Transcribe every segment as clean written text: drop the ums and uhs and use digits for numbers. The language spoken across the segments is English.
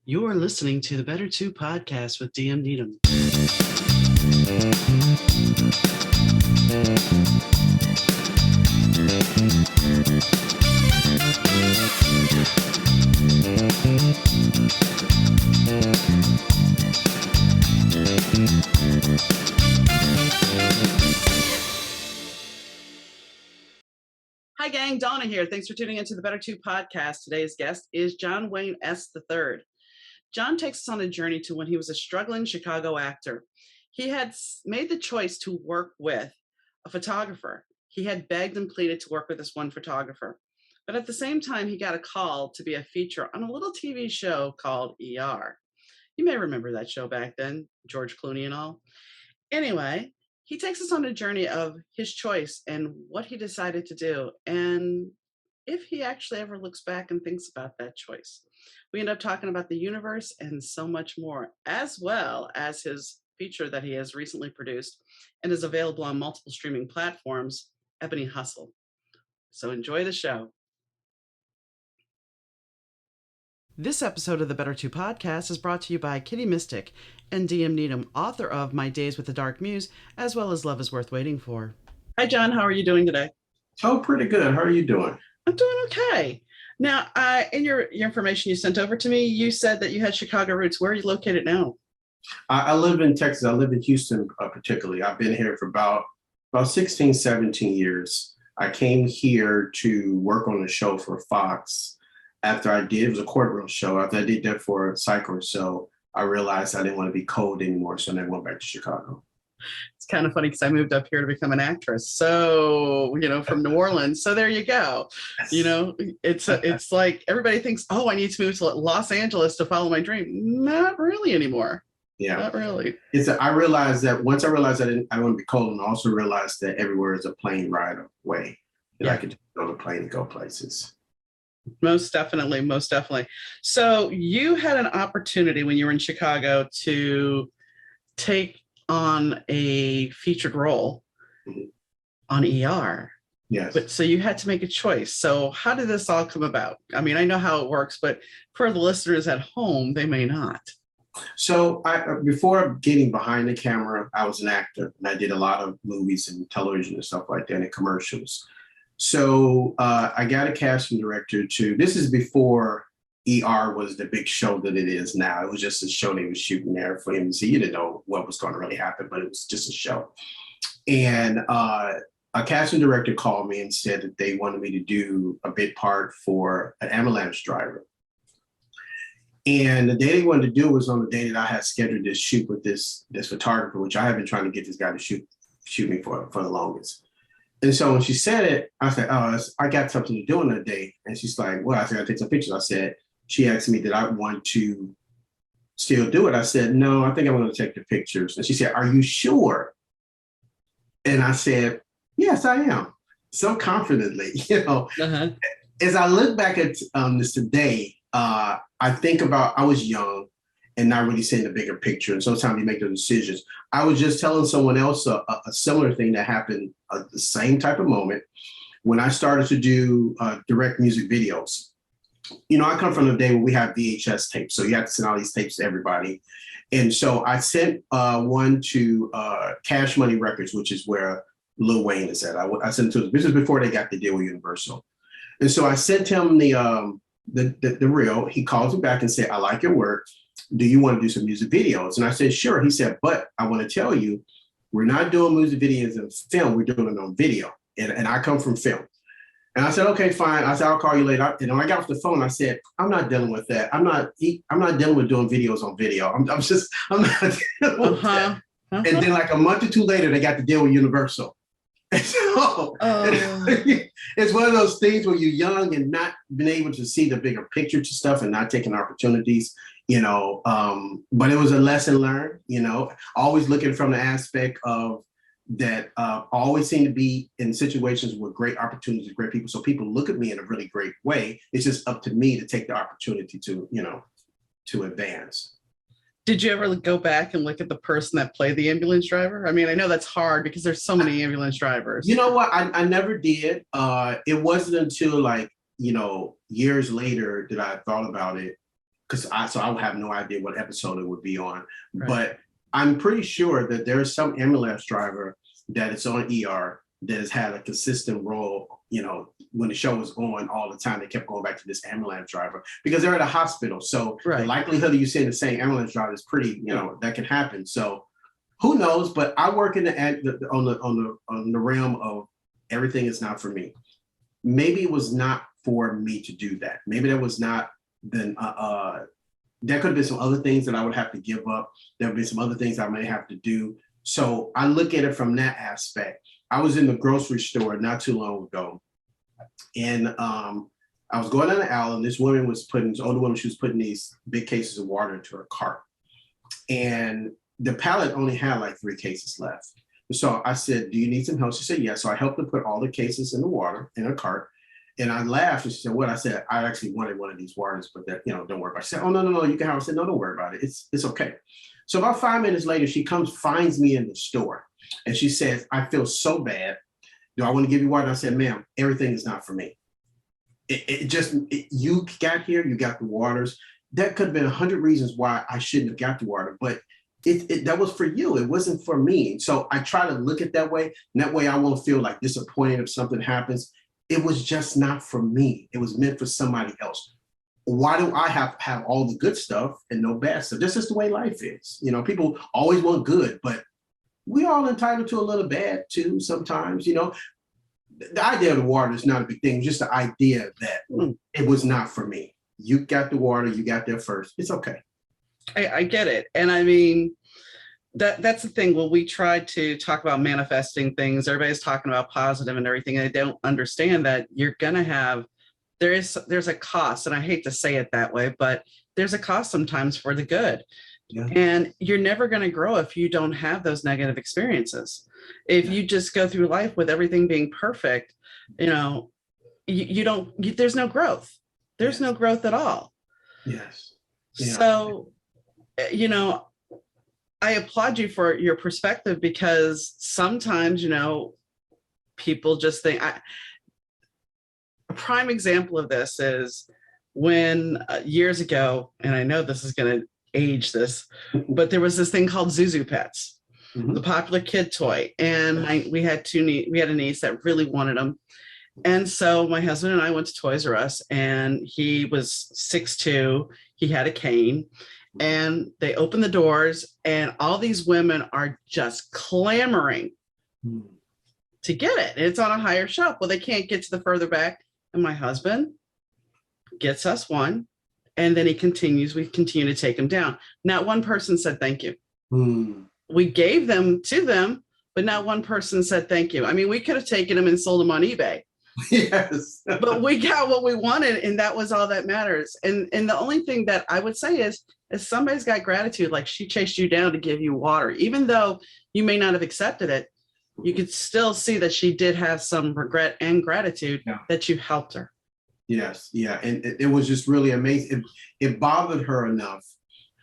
You are listening to the Better Two podcast with DM Needom. Hi, gang. Donna here. Thanks for tuning into the Better Two podcast. Today's guest is John Wayne S. III. John takes us on a journey to when he was a struggling Chicago actor. He had made the choice to work with a photographer. He had begged and pleaded to work with this one photographer. But at the same time, he got a call to be a feature on a little TV show called ER. You may remember that show back then, George Clooney and all. Anyway, he takes us on a journey of his choice and what he decided to do, and if he actually ever looks back and thinks about that choice. We end up talking about the universe and so much more, as well as his feature that he has recently produced and is available on multiple streaming platforms, Ebony Hustle. So enjoy the show. This episode of the Better Two podcast is brought to you by Kitty Mystic and DM Needom, author of My Days with the Dark Muse, as well as Love is Worth Waiting For. Hi, John. How are you doing today? Oh, pretty good. How are you doing? I'm doing okay. Now, in your information you sent over to me, you said that you had Chicago roots. Where are you located now? I live in Texas. I live in Houston particularly. I've been here for about 16, 17 years. I came here to work on a show for Fox. After I did, it was a courtroom show. After I did that for a cycle or so, I realized I didn't want to be cold anymore. So then I went back to Chicago. It's kind of funny because I moved up here to become an actress. So, from New Orleans. So there you go. It's like everybody thinks, oh, I need to move to Los Angeles to follow my dream. Not really anymore. Yeah. Not really. I realized that once I realized I didn't want to be cold, and I also realized that everywhere is a plane ride away. I could just go on a plane and go places. Most definitely. Most definitely. So you had an opportunity when you were in Chicago to take on a featured role on ER. Yes. But so you had to make a choice. So how did this all come about? I mean, I know how it works, but for the listeners at home, they may not. So before getting behind the camera, I was an actor and I did a lot of movies and television and stuff like that and commercials. So I got a casting director this is before ER was the big show that it is now. It was just a show they was shooting there for him to see. You didn't know what was going to really happen, but it was just a show. And a casting director called me and said that they wanted me to do a bit part for an ambulance driver. And the day they wanted to do it was on the day that I had scheduled this shoot with this photographer, which I have been trying to get this guy to shoot me for the longest. And so when she said it, I said, oh, I got something to do on that day. And she's like, well, I said, I take some pictures. I said, she asked me, did I want to still do it? I said, no, I think I'm going to take the pictures. And she said, are you sure? And I said, yes, I am. So confidently, As I look back at this today, I think about, I was young and not really seeing the bigger picture. And sometimes you make those decisions. I was just telling someone else a similar thing that happened at the same type of moment when I started to do direct music videos. I come from the day where we have VHS tapes. So you have to send all these tapes to everybody. And so I sent one to Cash Money Records, which is where Lil Wayne is at. I sent it to, this is before they got the deal with Universal. And so I sent him the reel. He calls me back and said, I like your work. Do you want to do some music videos? And I said, sure. He said, but I want to tell you, we're not doing music videos in film. We're doing it on video. And I come from film. And I said, okay, fine. I said, I'll call you later. And when I got off the phone, I said, I'm not dealing with that. I'm not dealing with doing videos on video. I'm not dealing with that. And then like a month or two later, they got the deal with Universal. And so it's one of those things where you're young and not being able to see the bigger picture to stuff and not taking opportunities, but it was a lesson learned, always looking from the aspect of that always seem to be in situations with great opportunities, great people. So people look at me in a really great way. It's just up to me to take the opportunity to advance. Did you ever go back and look at the person that played the ambulance driver? I mean, I know that's hard because there's so many ambulance drivers. You know what? I never did. It wasn't until years later that I thought about it. so I would have no idea what episode it would be on. Right. But I'm pretty sure that there's some ambulance driver that is on ER that has had a consistent role, you know, when the show was on all the time, they kept going back to this ambulance driver because they're at a hospital. So the likelihood of you seeing the same ambulance driver is pretty, you know, that can happen. So who knows? But I work in on the realm of everything is not for me. Maybe it was not for me to do that. Maybe that was not then there could have been some other things that I would have to give up. There would be some other things I may have to do. So I look at it from that aspect. I was in the grocery store not too long ago, and I was going down the aisle, and this woman was this older woman, she was putting these big cases of water into her cart. And the pallet only had like 3 cases left. So I said, do you need some help? She said, yes. So I helped her put all the cases in the water in her cart. And I laughed and she said, what? I said, I actually wanted one of these waters, but that, you know, don't worry about it. She said, oh, no, you can have it. I said, no, don't worry about it. It's okay. So about 5 minutes later, she finds me in the store. And she says, I feel so bad. Do I want to give you water? And I said, ma'am, everything is not for me. You got here, you got the waters. That could have been 100 reasons why I shouldn't have got the water, but that was for you. It wasn't for me. So I try to look at that way. And that way I won't feel like disappointed if something happens. It was just not for me. It was meant for somebody else. Why do I have all the good stuff and no bad stuff? This is the way life is. You know, people always want good, but we all entitled to a little bad too sometimes. You know, the idea of the water is not a big thing. Just the idea that it was not for me. You got the water, you got there first. It's okay. I get it. And I mean, that's the thing. When we try to talk about manifesting things, everybody's talking about positive and everything. And they don't understand that you're going to have, there's a cost. And I hate to say it that way, but there's a cost sometimes for the good. Yeah. And you're never going to grow if you don't have those negative experiences. If you just go through life with everything being perfect, you know, there's no growth. There's no growth at all. Yes. Yeah. So, you know, I applaud you for your perspective because sometimes, you know, people just think, a prime example of this is when years ago, and I know this is going to age this, but there was this thing called Zuzu Pets, the popular kid toy. And we had a niece that really wanted them. And so my husband and I went to Toys R Us, and he was 6'2", he had a cane, and they opened the doors and all these women are just clamoring to get it. It's on a higher shelf. Well, they can't get to the further back. And my husband gets us one, and then we continue to take them down. Not one person said thank you. We gave them to them, but not one person said thank you. I mean, we could have taken them and sold them on eBay. Yes. But we got what we wanted, and that was all that matters. And the only thing that I would say is somebody's got gratitude, like she chased you down to give you water. Even though you may not have accepted it, you could still see that she did have some regret and gratitude that you helped her. Yes. Yeah. And it was just really amazing. It bothered her enough.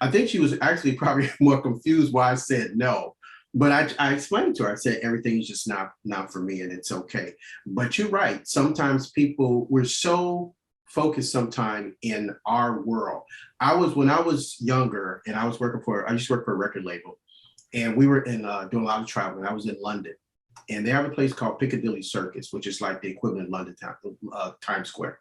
I think she was actually probably more confused why I said no. But I explained to her, I said, everything is just not for me, and it's okay. But you're right. Sometimes we're so focused sometimes in our world. When I was younger and I used to work for a record label, and we were doing a lot of traveling. I was in London, and they have a place called Piccadilly Circus, which is like the equivalent of London Town, Times Square.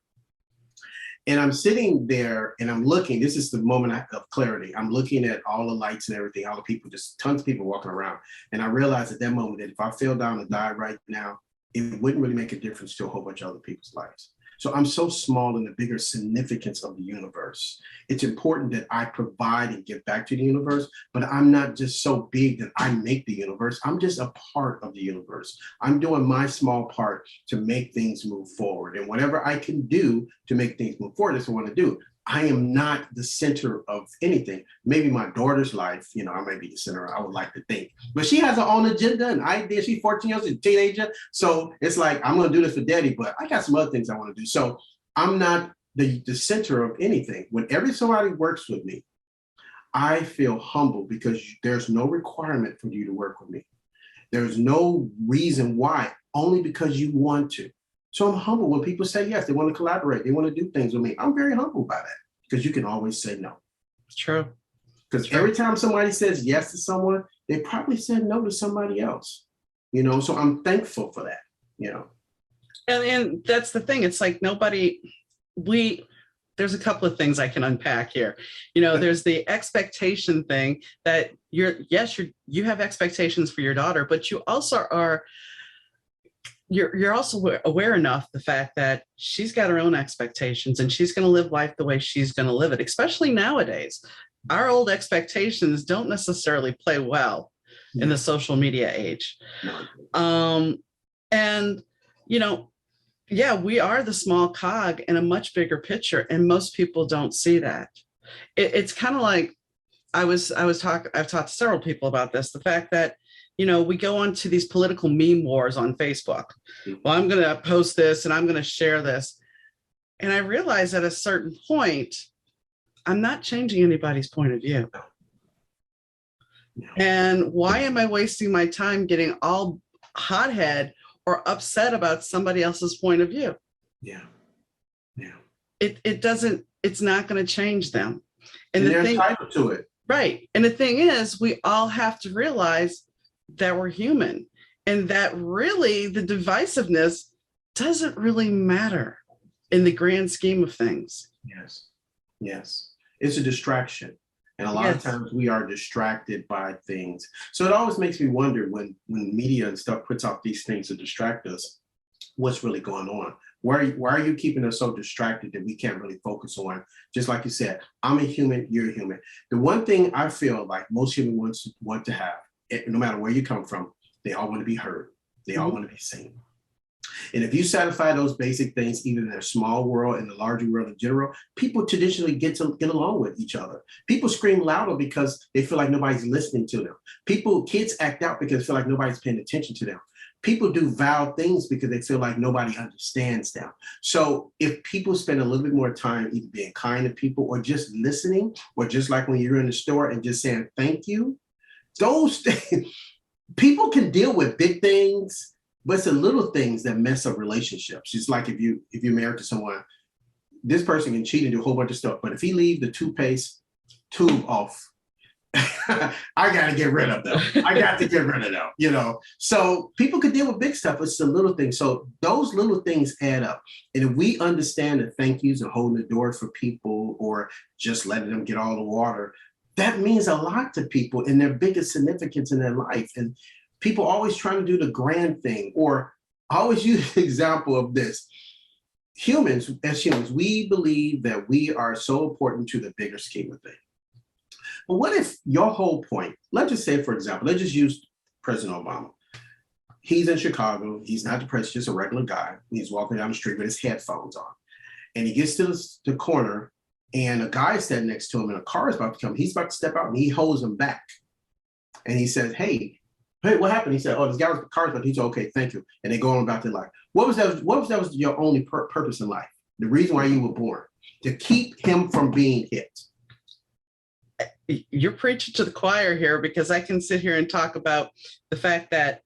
And I'm sitting there and I'm looking, this is the moment of clarity. I'm looking at all the lights and everything, all the people, just tons of people walking around. And I realized at that moment that if I fell down and died right now, it wouldn't really make a difference to a whole bunch of other people's lives. So I'm so small in the bigger significance of the universe. It's important that I provide and give back to the universe, but I'm not just so big that I make the universe. I'm just a part of the universe. I'm doing my small part to make things move forward. And whatever I can do to make things move forward, that's what I want to do. I am not the center of anything. Maybe my daughter's life, you know, I may be the center, I would like to think. But she has her own agenda and idea. She's 14 years old, a teenager. So it's like, I'm going to do this for daddy, but I got some other things I want to do. So I'm not the center of anything. Whenever somebody works with me, I feel humble because there's no requirement for you to work with me. There's no reason why, only because you want to. So I'm humble when people say yes, they want to collaborate, they want to do things with me. I'm very humble by that because you can always say no. It's true. Because every time somebody says yes to someone, they probably said no to somebody else. You know, so I'm thankful for that, you know. And that's the thing. It's like there's a couple of things I can unpack here. You know, there's the expectation thing that you have expectations for your daughter, but you also you're also aware enough the fact that she's got her own expectations and she's going to live life the way she's going to live it, especially nowadays. Our old expectations don't necessarily play well in the social media age. And, you know, yeah, we are the small cog in a much bigger picture, and most people don't see that. It's kind of like I've talked to several people about this, the fact that, you know, we go on to these political meme wars on Facebook. Well, I'm going to post this and I'm going to share this. And I realize at a certain point, I'm not changing anybody's point of view. And why am I wasting my time getting all hothead or upset about somebody else's point of view? Yeah. It's not going to change them. And they're entitled to it. Right. And the thing is, we all have to realize that we're human and that really the divisiveness doesn't really matter in the grand scheme of things. Yes. It's a distraction. And a lot of times we are distracted by things. So it always makes me wonder when media and stuff puts out these things to distract us, what's really going on? Why are you keeping us so distracted that we can't really focus on, just like you said, I'm a human, you're a human. The one thing I feel like most humans want to have, no matter where you come from, they all want to be heard. They all want to be seen. And if you satisfy those basic things, even in their small world and the larger world in general, people traditionally get along with each other. People scream louder because they feel like nobody's listening to them. Kids act out because they feel like nobody's paying attention to them. People do vile things because they feel like nobody understands them. So if people spend a little bit more time either being kind to people or just listening, or just like when you're in the store and just saying thank you, those things, people can deal with big things. But it's the little things that mess up relationships. It's like if you're married to someone, this person can cheat and do a whole bunch of stuff. But if he leaves the toothpaste tube off, I got to get rid of them. I got to get rid of them, you know. So people can deal with big stuff. It's the little things. So those little things add up. And if we understand the thank yous and holding the door for people or just letting them get all the water, that means a lot to people and their biggest significance in their life. And people always trying to do the grand thing, or I always use the example of this. As humans, we believe that we are so important to the bigger scheme of things. But what if your whole point, let's just say, for example, let's just use President Obama. He's in Chicago. He's not the president, just a regular guy. He's walking down the street with his headphones on. And he gets to the corner, and a guy is standing next to him, and a car is about to come. He's about to step out, and he holds him back. And he says, hey, what happened? He said, oh, this guy was the car, but he's okay, thank you. And they go on about their life. What was that your only purpose in life? The reason why you were born? To keep him from being hit. You're preaching to the choir here, because I can sit here and talk about the fact that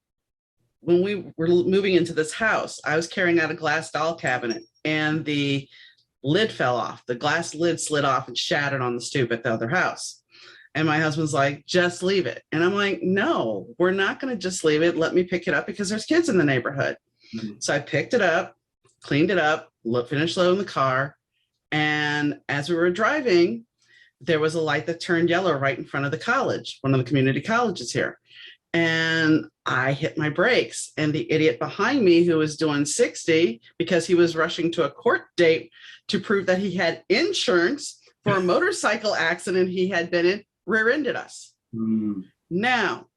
when we were moving into this house, I was carrying out a glass doll cabinet and the lid fell off. The glass lid slid off and shattered on the stoop at the other house. And my husband's like, just leave it. And I'm like, no, we're not going to just leave it. Let me pick it up because there's kids in the neighborhood. So I picked it up, cleaned it up, finished loading the car. And as we were driving, there was a light that turned yellow right in front of the college, one of the community colleges here. And I hit my brakes, and the idiot behind me, who was doing 60 because he was rushing to a court date to prove that he had insurance for a motorcycle accident he had been in, rear-ended us. Now,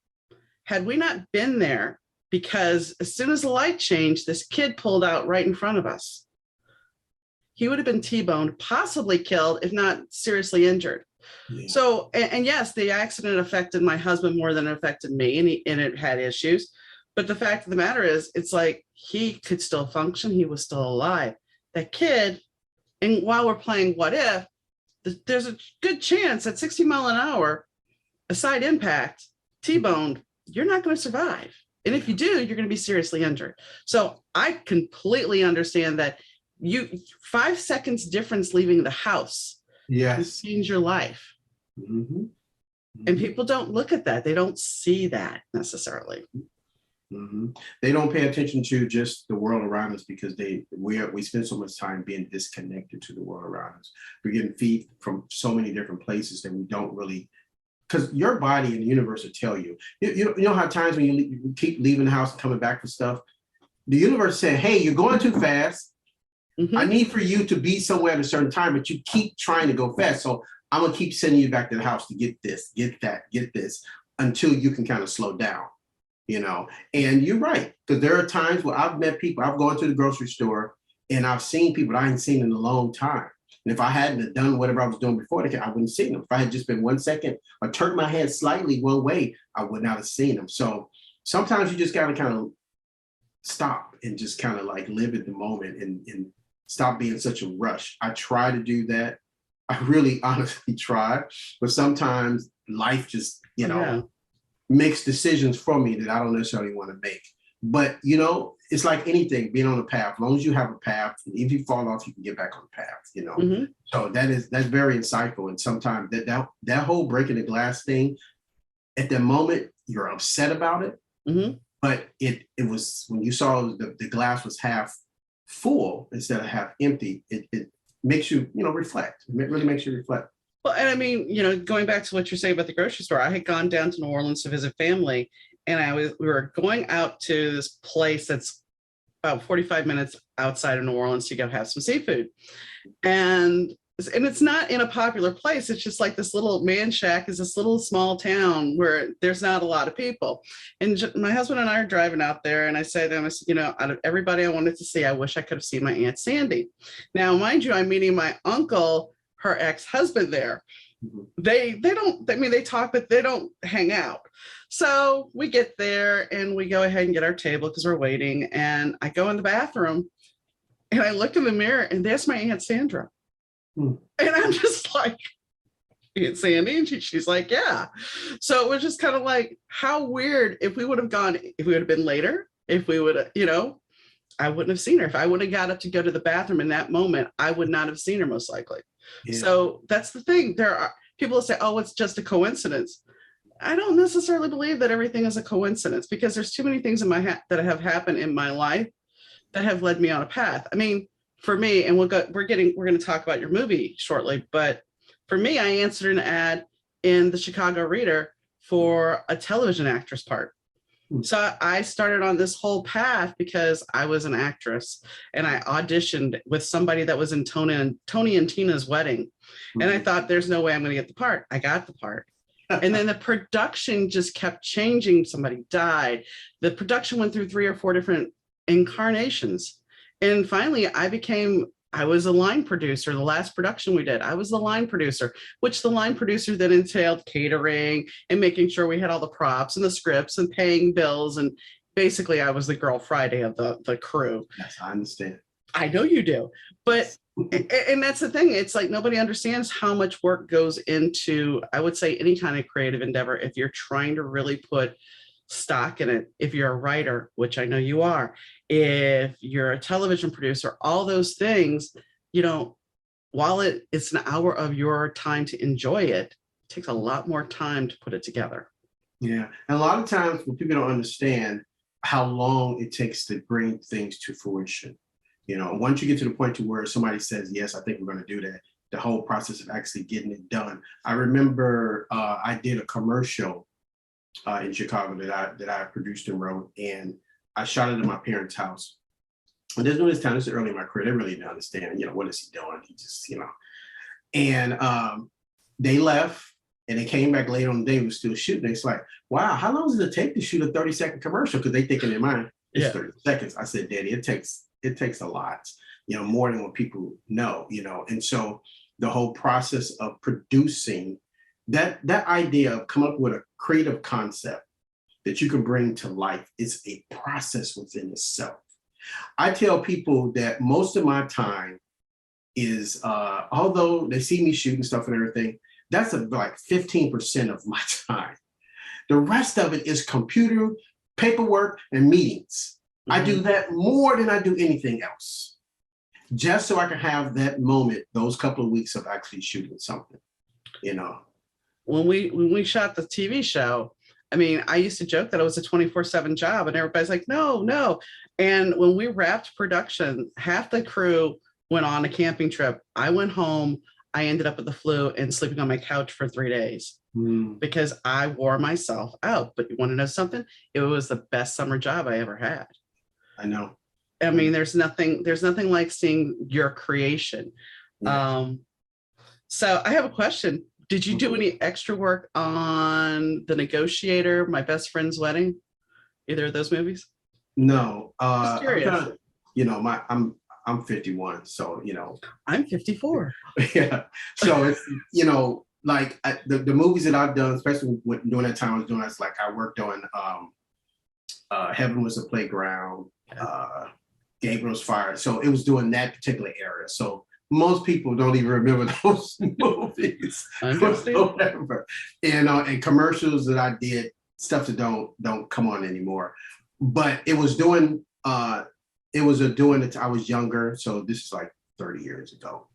had we not been there, because as soon as the light changed, this kid pulled out right in front of us, he would have been T-boned, possibly killed, if not seriously injured. So, and yes, the accident affected my husband more than it affected me, and it had issues. But the fact of the matter is, it's like he could still function. He was still alive. That kid, and while we're playing what if, there's a good chance at 60 miles an hour, a side impact, T-boned, you're not going to survive. And if you do, you're going to be seriously injured. So I completely understand that 5 seconds difference leaving the house can change your life. Mm-hmm. And people don't look at that. They don't see that necessarily. Mm-hmm. They don't pay attention to just the world around us because we spend so much time being disconnected to the world around us. We're getting feed from so many different places that we don't really, because your body and the universe will tell you. You know how times when you keep leaving the house and coming back for stuff, the universe said, hey, you're going too fast. Mm-hmm. I need for you to be somewhere at a certain time, but you keep trying to go fast. So I'm going to keep sending you back to the house to get this, get that, get this, until you can kind of slow down. You know, and you're right, because there are times where I've met people, I've gone to the grocery store and I've seen people I ain't seen in a long time. And if I hadn't done whatever I was doing before, I wouldn't have seen them. If I had just been 1 second or turned my head slightly one way, I would not have seen them. So sometimes you just got to kind of stop and just kind of like live at the moment and stop being such a rush. I try to do that. I really honestly try, but sometimes life just, you know, makes decisions for me that I don't necessarily want to make. But, you know, it's like anything, being on a path. As long as you have a path, if you fall off, you can get back on the path, you know. Mm-hmm. So that's very insightful. And sometimes that whole breaking the glass thing, at the moment, you're upset about it. Mm-hmm. But it was, when you saw the glass was half full instead of half empty, it makes you, you know, reflect. It really makes you reflect. Well, and I mean, you know, going back to what you're saying about the grocery store, I had gone down to New Orleans to visit family, and we were going out to this place that's about 45 minutes outside of New Orleans to go have some seafood. And it's not in a popular place. It's just like this little man shack is this little small town where there's not a lot of people. And my husband and I are driving out there, and I said to him, you know, out of everybody I wanted to see, I wish I could have seen my Aunt Sandy. Now, mind you, I'm meeting my uncle, her ex-husband there. They don't, I mean, they talk, but they don't hang out. So we get there and we go ahead and get our table because we're waiting. And I go in the bathroom and I look in the mirror and there's my Aunt Sandra. And I'm just like, Aunt Sandy? And she's like, yeah. So it was just kind of like, how weird if we would have been later, if we would have, you know, I wouldn't have seen her. If I would have got up to go to the bathroom in that moment, I would not have seen her most likely. Yeah. So that's the thing. There are people that say, oh, it's just a coincidence. I don't necessarily believe that everything is a coincidence, because there's too many things in my that have happened in my life that have led me on a path. I mean, for me, and we're going to talk about your movie shortly, but for me, I answered an ad in the Chicago Reader for a television actress part. So I started on this whole path because I was an actress, and I auditioned with somebody that was in Tony and Tina's wedding. And I thought, there's no way I'm going to get the part. I got the part. And then the production just kept changing. Somebody died. The production went through 3 or 4 different incarnations. And finally, I was a line producer. The last production we did, I was the line producer, which the line producer then entailed catering and making sure we had all the props and the scripts and paying bills. And basically, I was the Girl Friday of the crew. Yes, I understand. I know you do. But, and that's the thing. It's like nobody understands how much work goes into, I would say, any kind of creative endeavor. If you're trying to really put stock in it, if you're a writer, which I know you are, if you're a television producer, all those things, you know, while it's an hour of your time to enjoy it, it takes a lot more time to put it together. Yeah. And a lot of times when people don't understand how long it takes to bring things to fruition, you know, once you get to the point to where somebody says, yes, I think we're going to do that, the whole process of actually getting it done. I remember I did a commercial in Chicago that I produced and wrote, and I shot it in my parents' house. And this time, this is early in my career, they really didn't understand, you know, what is he doing? He just, you know, and they left and they came back later on the day, we were still shooting. It's like, wow, how long does it take to shoot a 30-second commercial? Because they think in their mind, it's 30 seconds. I said, Daddy, it takes a lot, you know, more than what people know, you know. And so the whole process of producing that idea of come up with a creative concept that you can bring to life is a process within itself. I tell people that most of my time is, although they see me shooting stuff and everything, that's like 15% of my time. The rest of it is computer, paperwork, and meetings. I do that more than I do anything else, just so I can have that moment, those couple of weeks of actually shooting something, you know. when we shot the TV show, I mean, I used to joke that it was a 24/7 job, and everybody's like, no, no. And when we wrapped production, half the crew went on a camping trip. I went home. I ended up with the flu and sleeping on my couch for 3 days because I wore myself out. But you want to know something? It was the best summer job I ever had. I know. I mean, there's nothing like seeing your creation. Yeah. So I have a question. Did you do any extra work on The Negotiator, My Best Friend's Wedding? Either of those movies? No. Just curious. I'm 51, so I'm 54. Yeah. So it's like the movies that I've done, especially during that time I was doing, that's like I worked on Heaven Was a Playground, Gabriel's Fire. So it was doing that particular area. So most people don't even remember those movies. Whatever. And commercials that I did, stuff that don't come on anymore. But it was doing doing it. I was younger, so this is like 30 years ago.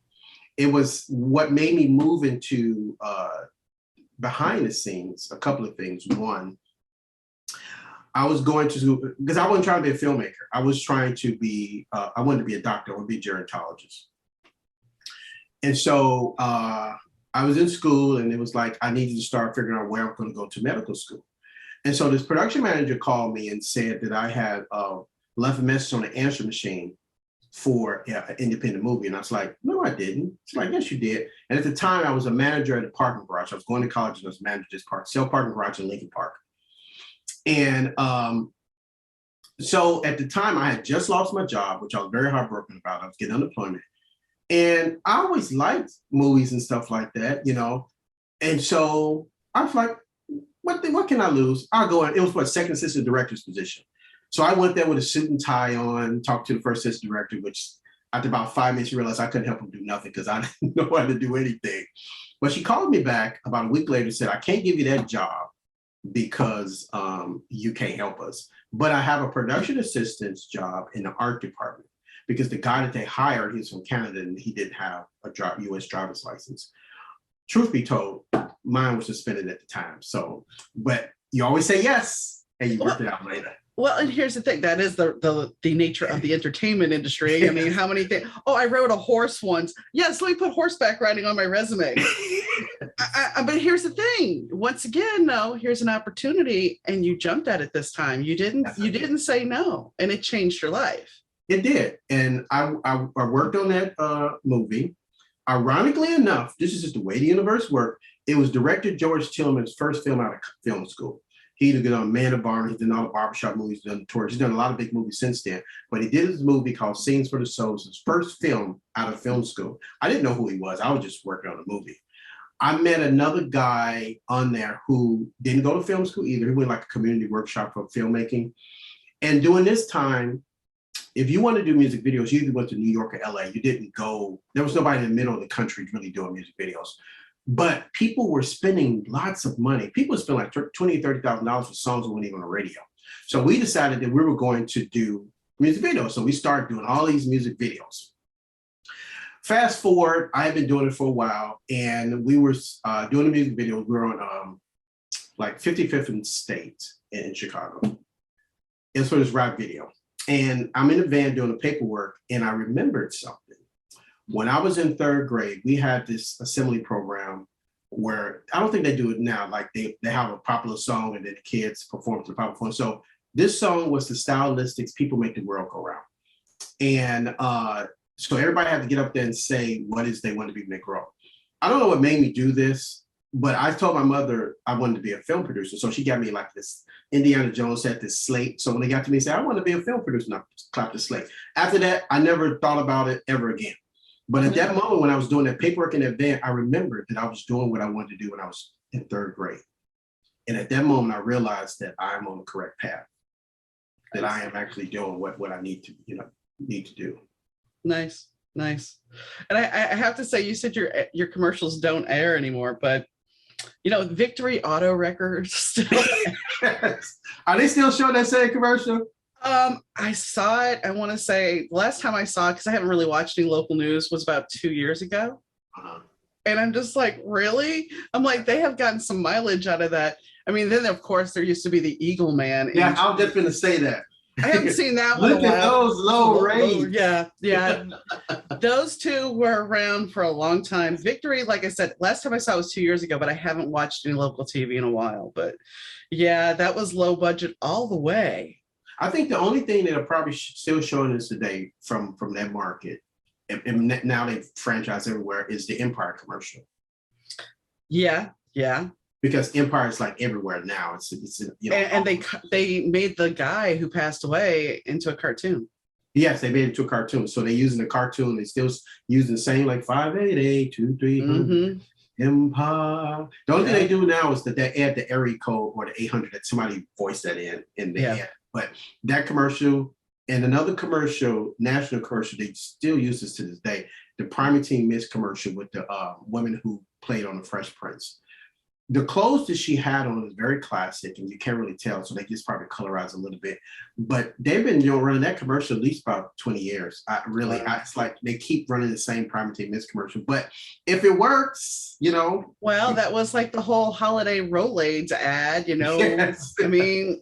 It was what made me move into behind the scenes. A couple of things. One, I was going to, because I wasn't trying to be a filmmaker. I was trying to be. I wanted to be a doctor. I wanted to be a gerontologist. And so I was in school, and it was like I needed to start figuring out where I'm going to go to medical school. And so this production manager called me and said that I had left a message on the answer machine for an independent movie. And I was like, no, I didn't. She's like, yes, you did. And at the time, I was a manager at a parking garage. I was going to college and I was manager at this parking garage in Lincoln Park. And so at the time, I had just lost my job, which I was very heartbroken about. I was getting unemployment. And I always liked movies and stuff like that, And so I was like, what can I lose? I'll go in. It was what, second assistant director's position. So I went there with a suit and tie on, talked to the first assistant director, which after about 5 minutes, you realize I couldn't help him do nothing because I didn't know how to do anything. But she called me back about a week later and said, I can't give you that job because you can't help us. But I have a production assistant's job in the art department because the guy that they hired, he was from Canada and he didn't have a U.S. driver's license. Truth be told, mine was suspended at the time. So, but you always say yes and you work it out later. Well, and here's the thing. That is the nature of the entertainment industry. I mean, how many things? Oh, I rode a horse once. Yes, let me put horseback riding on my resume. But here's the thing. Once again, no, here's an opportunity and you jumped at it this time. You didn't say no, and it changed your life. It did. And I worked on that movie. Ironically enough, this is just the way the universe worked. It was director George Tillman's first film out of film school. He did on Man of Barn. He's done all the barbershop movies, done the tours. He's done a lot of big movies since then. But he did this movie called Scenes for the Souls, his first film out of film school. I didn't know who he was. I was just working on a movie. I met another guy on there who didn't go to film school either. He went like a community workshop for filmmaking. And during this time, if you want to do music videos, you either went to New York or LA. You didn't go, there was nobody in the middle of the country really doing music videos. But people were spending lots of money. People spend like $20,000, $30,000 for songs that weren't even on the radio. So we decided that we were going to do music videos. So we started doing all these music videos. Fast forward, I had been doing it for a while, and we were doing the music videos. We were on like 55th and State in Chicago. It's for this rap video. And I'm in the van doing the paperwork, and I remembered something. When I was in third grade, we had this assembly program where I don't think they do it now. Like they have a popular song and then the kids perform to the popular song. So this song was the Stylistics, People Make the World Go Round. And so everybody had to get up there and say what is they want to be when they grow up. I don't know what made me do this, but I told my mother I wanted to be a film producer. So she got me like this Indiana Jones had this slate. So when they got to me and said, I want to be a film producer, and I clapped the slate. After that, I never thought about it ever again. But at that moment, when I was doing that paperwork in that van, I remembered that I was doing what I wanted to do when I was in third grade. And at that moment, I realized that I'm on the correct path, that I am actually doing what I need to do. Nice. And I have to say, you said your commercials don't air anymore, but Victory Auto Records still. Are they still showing that same commercial? I saw it. I want to say last time I saw it, because I haven't really watched any local news, was about 2 years ago. And I'm just like, really? I'm like, they have gotten some mileage out of that. I mean, then of course there used to be the Eagle Man. Yeah, I was just going to say that. I haven't seen that one. Look at those low rates. Yeah. Those two were around for a long time. Victory, like I said, last time I saw it was 2 years ago, but I haven't watched any local TV in a while. But yeah, that was low budget all the way. I think the only thing that are probably still showing us today from that market, and now they've franchised everywhere, is the Empire commercial. Yeah. Because Empire is like everywhere now. It's you know, and they made the guy who passed away into a cartoon. Yes, they made it into a cartoon. So they're using the cartoon. They still using the same like 588 2300 Empire. The only thing they do now is that they add the area code or the 800 that somebody voiced that in the ad. But that commercial and another commercial, national commercial, they still use this to this day. The Primatine Mist commercial with the women who played on the Fresh Prince. The clothes that she had on was very classic, and you can't really tell, so they just probably colorized a little bit. But they've been running that commercial at least about 20 years. It's like they keep running the same Primatine Mist commercial. But if it works, Well, that was like the whole holiday Rolaids ad, Yes. I mean,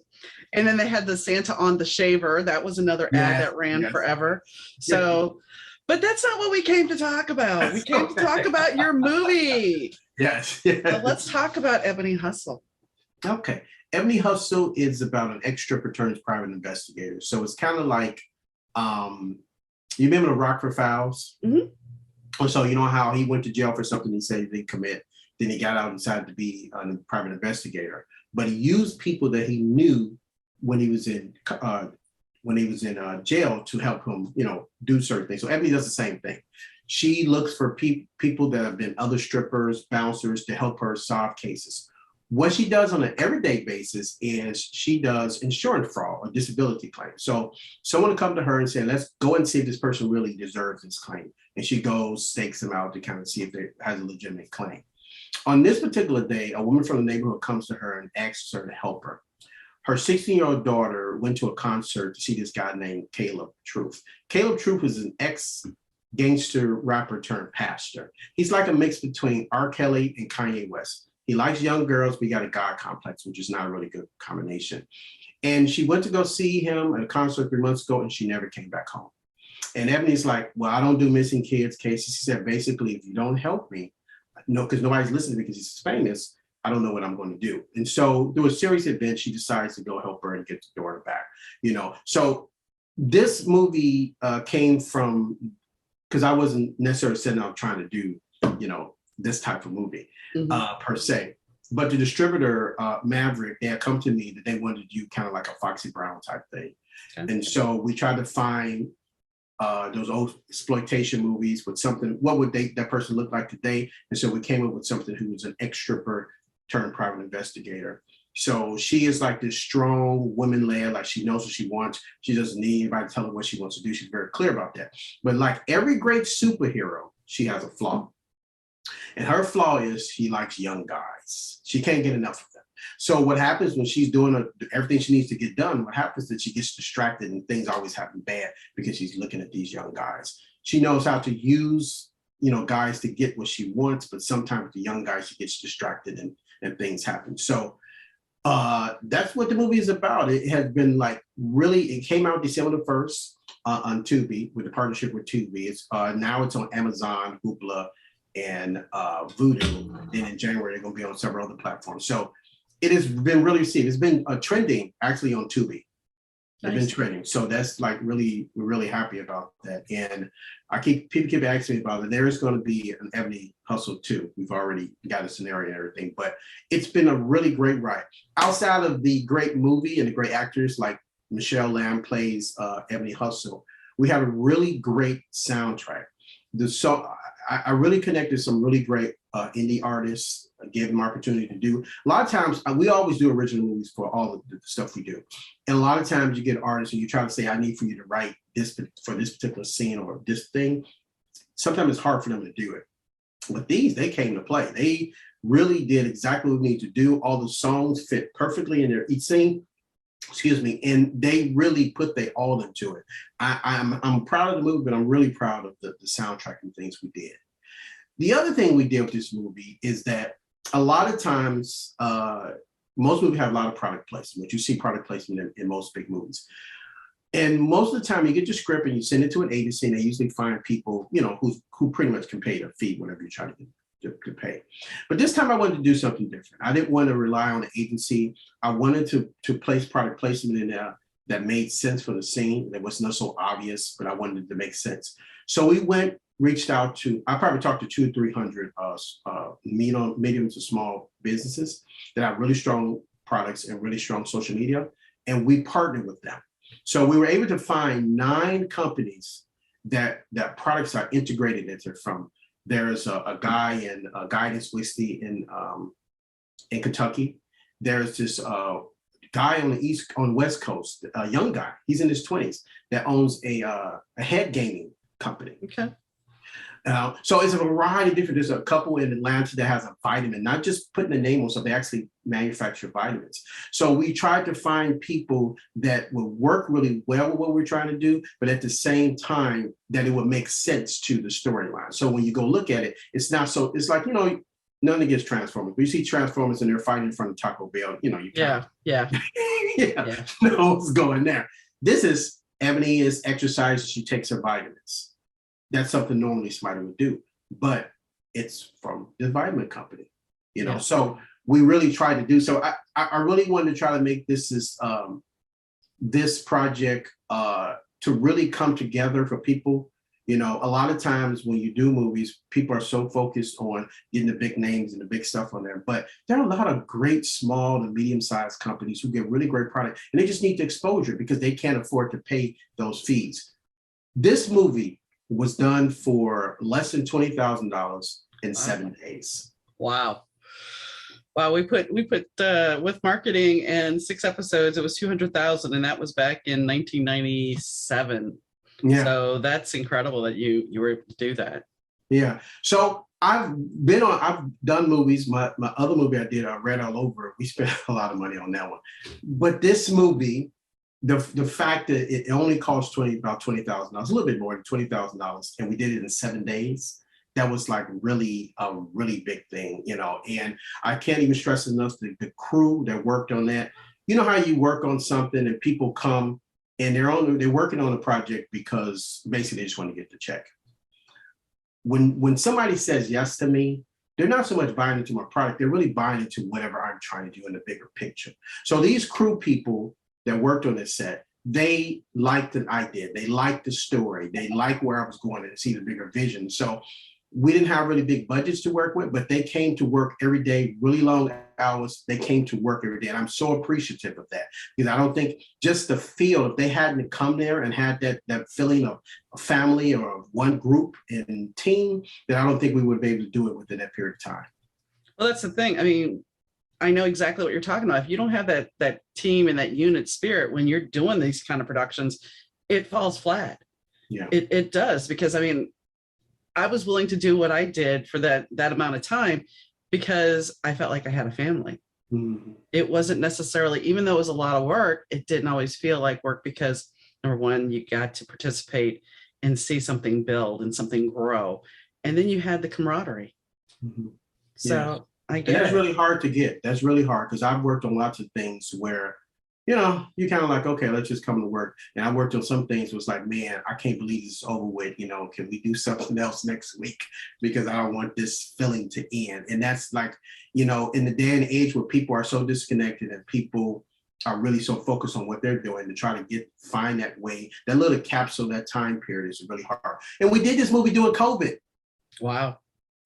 and then they had the Santa on the shaver. That was another ad that ran forever. So, but that's not what we came to talk about. We came to talk about your movie. Yes. So let's talk about Ebony Hustle. Okay. Ebony Hustle is about an ex-stripper turned private investigator. So it's kind of like, you remember the Rockford Files? Mm-hmm. So you know how he went to jail for something he said he didn't commit. Then he got out and decided to be a private investigator. But he used people that he knew when he was in jail to help him, do certain things. So Ebony does the same thing. She looks for people that have been other strippers, bouncers to help her solve cases. What she does on an everyday basis is she does insurance fraud or disability claims. So someone will come to her and say, let's go and see if this person really deserves this claim. And she goes, stakes them out to kind of see if it has a legitimate claim. On this particular day, a woman from the neighborhood comes to her and asks her to help her. Her 16-year-old daughter went to a concert to see this guy named Caleb Truth. Caleb Truth is an ex-gangster rapper turned pastor. He's like a mix between R. Kelly and Kanye West. He likes young girls, but he got a God complex, which is not a really good combination. And she went to go see him at a concert 3 months ago, and she never came back home. And Ebony's like, well, I don't do missing kids cases. She said, basically, if you don't help me, because nobody's listening to me because he's famous, I don't know what I'm going to do. And so through a series of events, she decides to go help her and get the daughter back, So this movie came from, because I wasn't necessarily setting out trying to do, this type of movie per se. But the distributor, Maverick, they had come to me that they wanted to do kind of like a Foxy Brown type thing. Okay. And so we tried to find those old exploitation movies with something, what would that person look like today? And so we came up with something who was an ex-stripper turned private investigator. So she is like this strong woman-led, like she knows what she wants. She doesn't need anybody to tell her what she wants to do. She's very clear about that. But like every great superhero, she has a flaw. And her flaw is she likes young guys. She can't get enough of them. So what happens when she's doing everything she needs to get done, what happens is that she gets distracted and things always happen bad because she's looking at these young guys. She knows how to use, guys to get what she wants, but sometimes the young guys, she gets distracted and things happen. So that's what the movie is about. It has been it came out December the 1st on Tubi with a partnership with Tubi. It's now it's on Amazon, Hoopla, and Vudu. Then in January, they're going to be on several other platforms. So it has been really received. It's been trending actually on Tubi. It's been trending. So that's we're really happy about that. And people keep asking me about it. There is going to be an Ebony Hustle 2. We've already got a scenario and everything, but it's been a really great ride. Outside of the great movie and the great actors like Michelle Lamb plays Ebony Hustle, we have a really great soundtrack. I really connected some really great indie artists, gave them opportunity to do. A lot of times, we always do original movies for all of the stuff we do. And a lot of times you get artists and you try to say, I need for you to write this for this particular scene or this thing. Sometimes it's hard for them to do it. But they came to play. They really did exactly what we need to do. All the songs fit perfectly in each scene. And they really put their all into it. I'm proud of the movie, but I'm really proud of the soundtrack and things we did. The other thing we did with this movie is that a lot of times, most movies have a lot of product placement. You see product placement in most big movies. And most of the time you get your script and you send it to an agency, and they usually find people, who pretty much can pay the fee, whatever you're trying to pay. But this time I wanted to do something different. I didn't want to rely on the agency. I wanted to place product placement in there that made sense for the scene. That was not so obvious, but I wanted it to make sense. So we reached out to, I probably talked to 200 or 300 medium to small businesses that have really strong products and really strong social media. And we partnered with them. So we were able to find 9 companies that products are integrated into. From there's a guy in Guidance Whiskey in Kentucky. There's this guy on West Coast, a young guy, he's in his 20s, that owns a head gaming company. Okay. So it's a variety of different, there's a couple in Atlanta that has a vitamin, not just putting a name on something, they actually manufacture vitamins. So we tried to find people that would work really well with what we're trying to do, but at the same time that it would make sense to the storyline. So when you go look at it, it's not so, it's like, none against Transformers, but you see Transformers and they're fighting in front of Taco Bell, you Yeah. No one's going there. This is, Ebony is exercise, she takes her vitamins. That's something normally somebody would do, but it's from the vitamin company, Yeah. So we really tried to do, so I really wanted to try to make this project to really come together for people. A lot of times when you do movies, people are so focused on getting the big names and the big stuff on there, but there are a lot of great small to medium-sized companies who get really great product, and they just need the exposure because they can't afford to pay those fees. This movie was done for less than $20,000 in 7 days. Wow. We put with marketing and 6 episodes, it was 200,000, and that was back in 1997. Yeah. So that's incredible that you were able to do that. Yeah. So I've done movies. My other movie I did, Red All Over, we spent a lot of money on that one. But this movie, the fact that it only cost about $20,000, a little bit more than $20,000, and we did it in 7 days, that was like really a really big thing, and I can't even stress enough the crew that worked on that. You know how you work on something and people come and they're working on a project because basically they just want to get the check. When somebody says yes to me, they're not so much buying into my product, they're really buying into whatever I'm trying to do in the bigger picture. So these crew people that worked on this set, they liked the idea, they liked the story, they liked where I was going and see the bigger vision. So we didn't have really big budgets to work with, but they came to work every day, really long hours. They came to work every day. And I'm so appreciative of that, because I don't think just the feel, if they hadn't come there and had that feeling of a family or of one group and team, then I don't think we would be able to do it within that period of time. Well, that's the thing. I mean, I know exactly what you're talking about. If you don't have that team and that unit spirit when you're doing these kind of productions, it falls flat. Yeah, it does, because I mean, I was willing to do what I did for that amount of time because I felt like I had a family. Mm-hmm. It wasn't necessarily, even though it was a lot of work, it didn't always feel like work, because number one, you got to participate and see something build and something grow. And then you had the camaraderie. Mm-hmm. So I get that's really hard to get. That's really hard, because I've worked on lots of things where, you kind of like, okay, let's just come to work. And I worked on some things was like, man, I can't believe this is over with. Can we do something else next week? Because I don't want this feeling to end. And that's like, in the day and age where people are so disconnected and people are really so focused on what they're doing, to try to find that way, that little capsule, that time period is really hard. And we did this movie during COVID. Wow.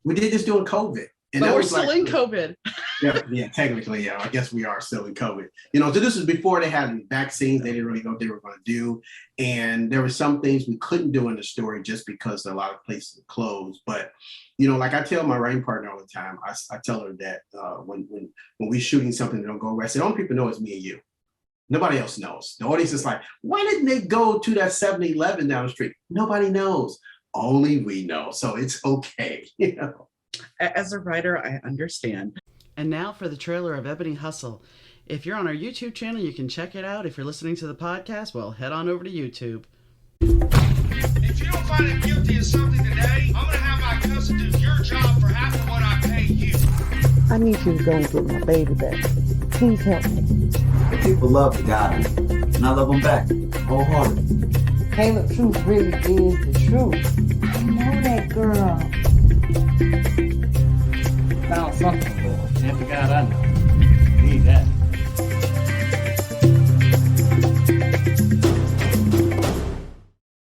We did this during COVID. And but we're still in COVID. Yeah, technically, yeah. I guess we are still in COVID. So this was before they had vaccines. They didn't really know what they were going to do. And there were some things we couldn't do in the story just because a lot of places were closed. But, like I tell my writing partner all the time, I tell her that when we're shooting something that don't go right, I say, the only people know it's me and you. Nobody else knows. The audience is like, why didn't they go to that 7-Eleven down the street? Nobody knows. Only we know. So it's okay, As a writer, I understand. And now for the trailer of Ebony Hustle. If you're on our YouTube channel, you can check it out. If you're listening to the podcast, well, head on over to YouTube. If you don't find him guilty of something today, I'm gonna have my cousin do your job for half of what I pay you. I need you to go and get my baby back. Please help me. The people love the guy, and I love him back, wholeheartedly. Caleb Truth really is the truth. I know that girl. Found something, but every God I know. Need that.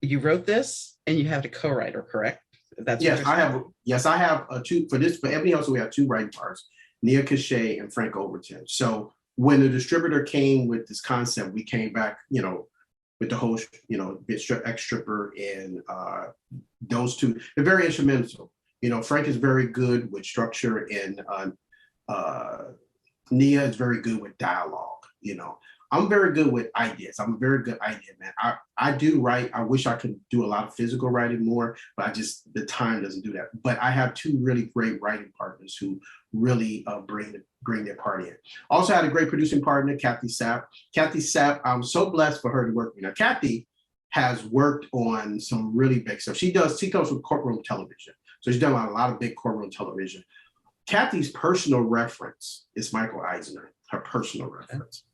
You wrote this and you have a co-writer, correct? That's yes, I have. Yes, I have two for this. For Ebony Hustle, we have two writing partners, Nia Cachet and Frank Overton. So when the distributor came with this concept, we came back, with the whole, X Stripper and those two. They're very instrumental. Frank is very good with structure, and Nia is very good with dialogue. I'm very good with ideas. I'm a very good idea man. I do write. I wish I could do a lot of physical writing more, but the time doesn't do that. But I have two really great writing partners who really bring their part in. Also had a great producing partner, Kathy Sapp. Kathy Sapp, I'm so blessed for her to work with me. Now, Kathy has worked on some really big stuff. She comes from courtroom television. So she's done a lot of big courtroom television. Kathy's personal reference is Michael Eisner, her personal reference.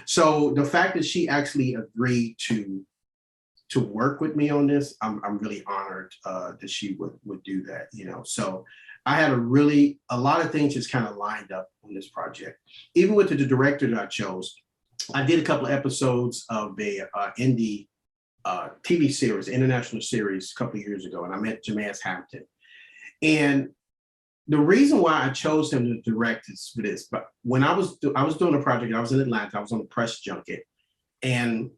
So the fact that she actually agreed to work with me on this, I'm really honored that she would do that, So I had a lot of things just kind of lined up on this project. Even with the director that I chose, I did a couple of episodes of a indie TV series, international series, a couple of years ago, and I met JWS Hampton. And the reason why I chose him to direct is for this, but when I was doing a project, I was in Atlanta, I was on a press junket, and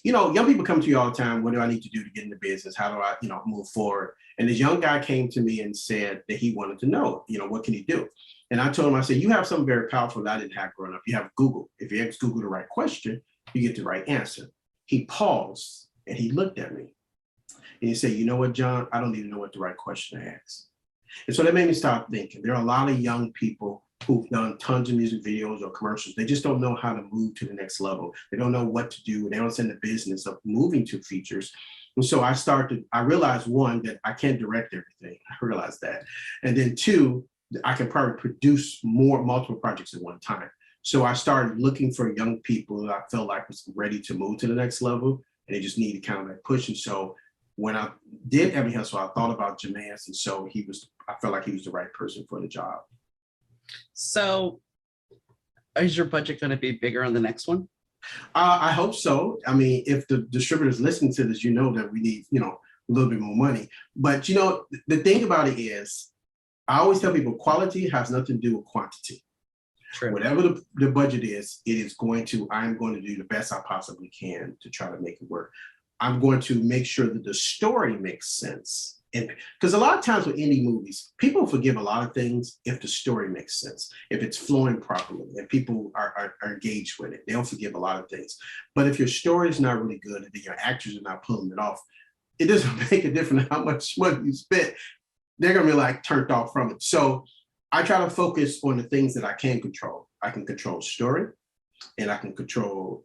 young people come to you all the time, what do I need to do to get into business? How do I, move forward? And this young guy came to me and said that he wanted to know, what can he do? And I told him, I said, you have something very powerful that I didn't have growing up. You have Google. If you ask Google the right question, you get the right answer. He paused and he looked at me and he said, you know what, John, I don't even know what the right question to ask. And so that made me start thinking. There are a lot of young people who've done tons of music videos or commercials. They just don't know how to move to the next level. They don't know what to do. They don't in the business of moving to features. And so I realized, one, that I can't direct everything. I realized that. And then two, I can probably produce multiple projects at one time. So I started looking for young people that I felt like was ready to move to the next level, and they just needed kind of like push. And so when I did Ebony Hustle, I thought about JWS, and so I felt like he was the right person for the job. So is your budget going to be bigger on the next one? I hope so. I mean, if the distributors listen to this, that we need, a little bit more money. But, the thing about it is, I always tell people quality has nothing to do with quantity. True. Whatever the budget is, I'm going to do the best I possibly can to try to make it work. I'm going to make sure that the story makes sense. And because a lot of times with indie movies, people forgive a lot of things if the story makes sense, if it's flowing properly, and people are engaged with it. They'll forgive a lot of things. But if your story is not really good and your actors are not pulling it off, it doesn't make a difference how much money you spent. They're going to be like turned off from it. So I try to focus on the things that I can control. I can control story, and I can control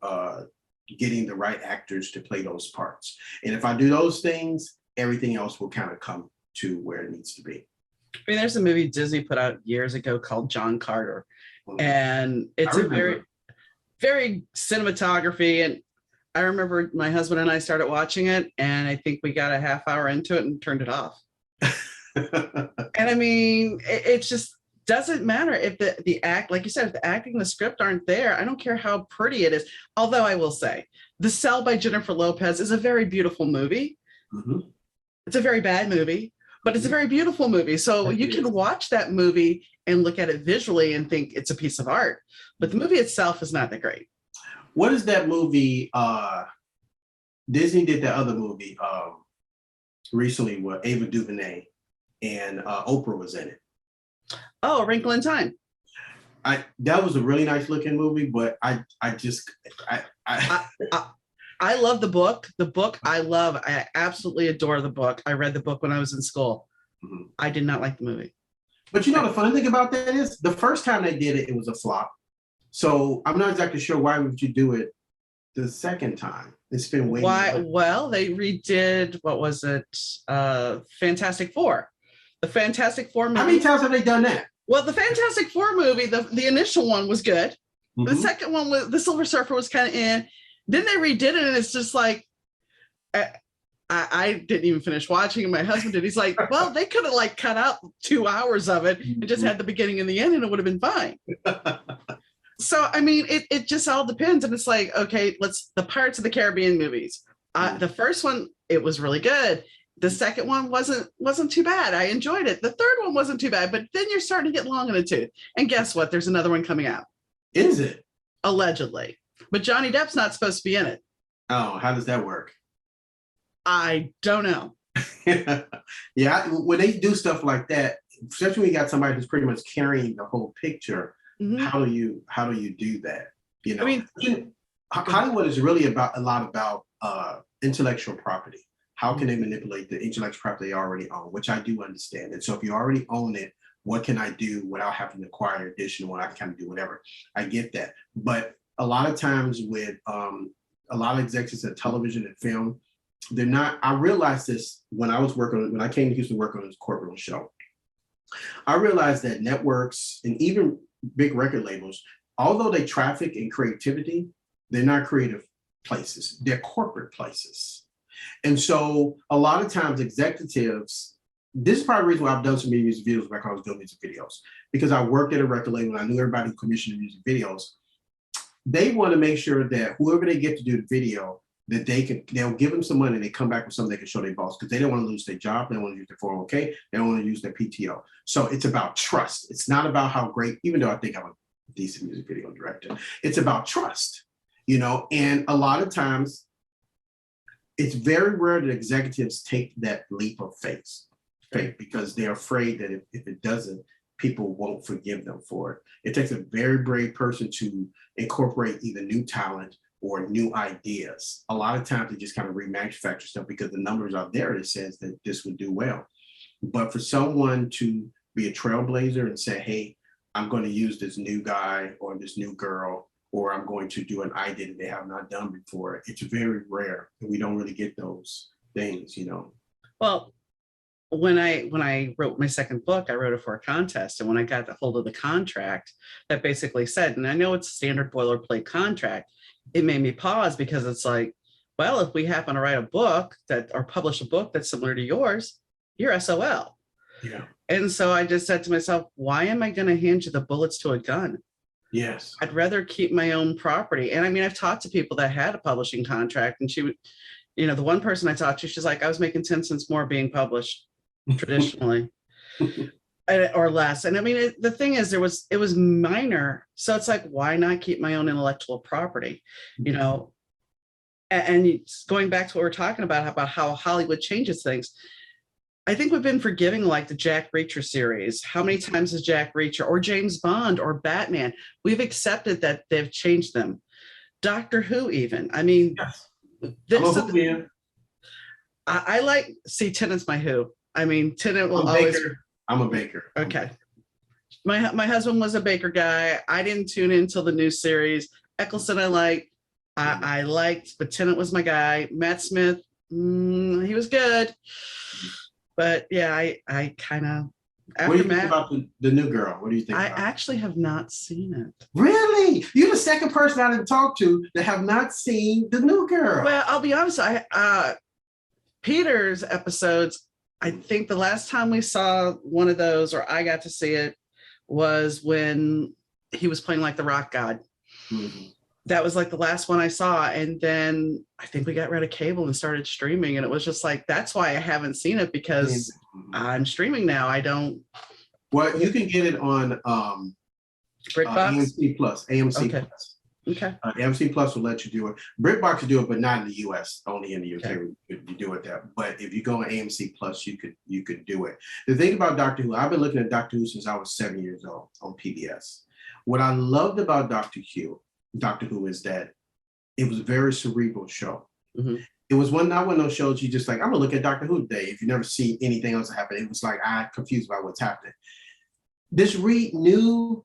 getting the right actors to play those parts. And if I do those things, everything else will kind of come to where it needs to be. I mean, there's a movie Disney put out years ago called John Carter, and it's a very, very cinematography. And I remember my husband and I started watching it, and I think we got a half hour into it and turned it off. And I mean, it just doesn't matter if the act, like you said, if the acting and the script aren't there. I don't care how pretty it is. Although I will say, The Cell by Jennifer Lopez is a very beautiful movie. Mm-hmm. It's a very bad movie, but it's a very beautiful movie. So you can watch that movie and look at it visually and think it's a piece of art, but the movie itself is not that great. What is that movie? Disney did that other movie recently where Ava DuVernay and Oprah was in it. Oh, A Wrinkle in Time. That was a really nice looking movie, but I love the book. The book I love. I absolutely adore the book. I read the book when I was in school. Mm-hmm. I did not like the movie. But the funny thing about that is the first time they did it, it was a flop. So I'm not exactly sure why would you do it the second time. It's been way Why? more. Well, they redid, what was it? Fantastic Four. The Fantastic Four movie. How many times have they done that? Well, the Fantastic Four movie, the initial one was good. The Mhm. second one was the Silver Surfer was kind of in. Then they redid it, and it's just like I didn't even finish watching it. My husband did. He's like, well, they could have like cut out 2 hours of it and just had the beginning and the end, and it would have been fine. So I mean, it just all depends, and it's like, okay, the Pirates of the Caribbean movies. The first one, it was really good. The second one wasn't too bad. I enjoyed it. The third one wasn't too bad, but then you're starting to get long in the tooth. And guess what? There's another one coming out. Is it? Allegedly. But Johnny Depp's not supposed to be in it. Oh, how does that work? I don't know. Yeah, when they do stuff like that, especially when you got somebody who's pretty much carrying the whole picture, Mhm. how do you do that? You know, I mean, Hollywood is really a lot about intellectual property. How can they manipulate the intellectual property they already own, which I do understand. And so if you already own it, what can I do without having to acquire additional, I can kind of do whatever. I get that. But a lot of times with a lot of executives in television and film, they're not, I realized this when I came to Houston to work on this corporate show. I realized that networks and even big record labels, although they traffic in creativity, they're not creative places, they're corporate places. And so a lot of times executives, this is probably the reason why I've done so many music videos back when I was doing music videos, because I worked at a record label and I knew everybody who commissioned music videos. They want to make sure that whoever they get to do the video, that they'll give them some money and they come back with something they can show their boss, because they don't want to lose their job, they don't want to use their 401k, they don't want to use their PTO. So it's about trust. It's not about how great, even though I think I'm a decent music video director, it's about trust, you know. And a lot of times it's very rare that executives take that leap of faith because they're afraid that if it doesn't, people won't forgive them for it. It takes a very brave person to incorporate either new talent or new ideas. A lot of times they just kind of remanufacture stuff because the numbers are there that says that this would do well. But for someone to be a trailblazer and say, hey, I'm going to use this new guy or this new girl, or I'm going to do an idea that they have not done before, it's very rare. And we don't really get those things, you know. Well, when I wrote my second book, I wrote it for a contest. And when I got the hold of the contract that basically said, and I know it's a standard boilerplate contract, it made me pause, because it's like, well, if we happen to write a book or publish a book that's similar to yours, you're SOL. Yeah. And so I just said to myself, why am I going to hand you the bullets to a gun? Yes. I'd rather keep my own property. And I mean, I've talked to people that had a publishing contract, and she would, you know, the one person I talked to, she's like, I was making 10 cents more being published traditionally or less. And I mean, the thing is, it was minor. So it's like, why not keep my own intellectual property, you know? And going back to what we're talking about how Hollywood changes things. I think we've been forgiving, like the Jack Reacher series. How many times has Jack Reacher or James Bond or Batman, we've accepted that they've changed them. Doctor Who even. I mean, Yes. I like, see, Tennant's my Who. I mean, Tennant will always. I'm a baker. Okay. My husband was a Baker guy. I didn't tune in until the new series. Eccleston I liked, but Tennant was my guy. Matt Smith, he was good. But yeah, I kind of, What do you think about the new girl? What do you think? I actually have not seen it. Really? You're the second person I didn't talk to that have not seen the new girl. Well, I'll be honest. Peter's episodes, I think the last time we saw one of those, or I got to see it, was when he was playing like the rock god. Mm-hmm. That was like the last one I saw. And then I think we got rid of cable and started streaming. And it was just like, that's why I haven't seen it, because I'm streaming now. I don't. Well, you can get it on BritBox? AMC Plus. AMC Okay. Plus. Okay. AMC Plus will let you do it. BritBox will do it, but not in the US. Only in the UK Okay. you do it there. But if you go on AMC Plus, you could do it. The thing about Doctor Who, I've been looking at Doctor Who since I was 7 years old on PBS. What I loved about Doctor Who is that it was a very cerebral show. Mm-hmm. It was not one of those shows you just like, I'm gonna look at Doctor Who today. If you never see anything else happen, it was like, I'm confused about what's happening. This new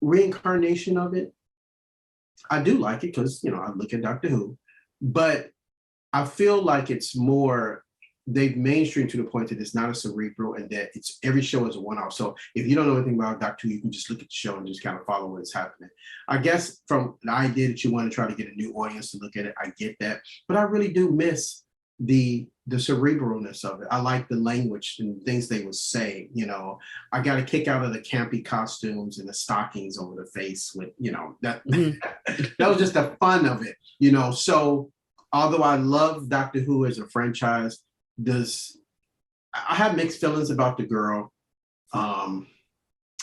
reincarnation of it I do like it because, you know, I look at Doctor Who, but I feel like it's more, they've mainstreamed to the point that it's not a cerebral and that it's every show is a one-off. So if you don't know anything about Doctor Who, you can just look at the show and just kind of follow what's happening. I guess from the idea that you want to try to get a new audience to look at it, I get that. But I really do miss the cerebralness of it. I like the language and things they would say. You know, I got a kick out of the campy costumes and the stockings over the face with, you know, that that was just the fun of it, you know. So although I love Doctor Who as a franchise, I have mixed feelings about the girl.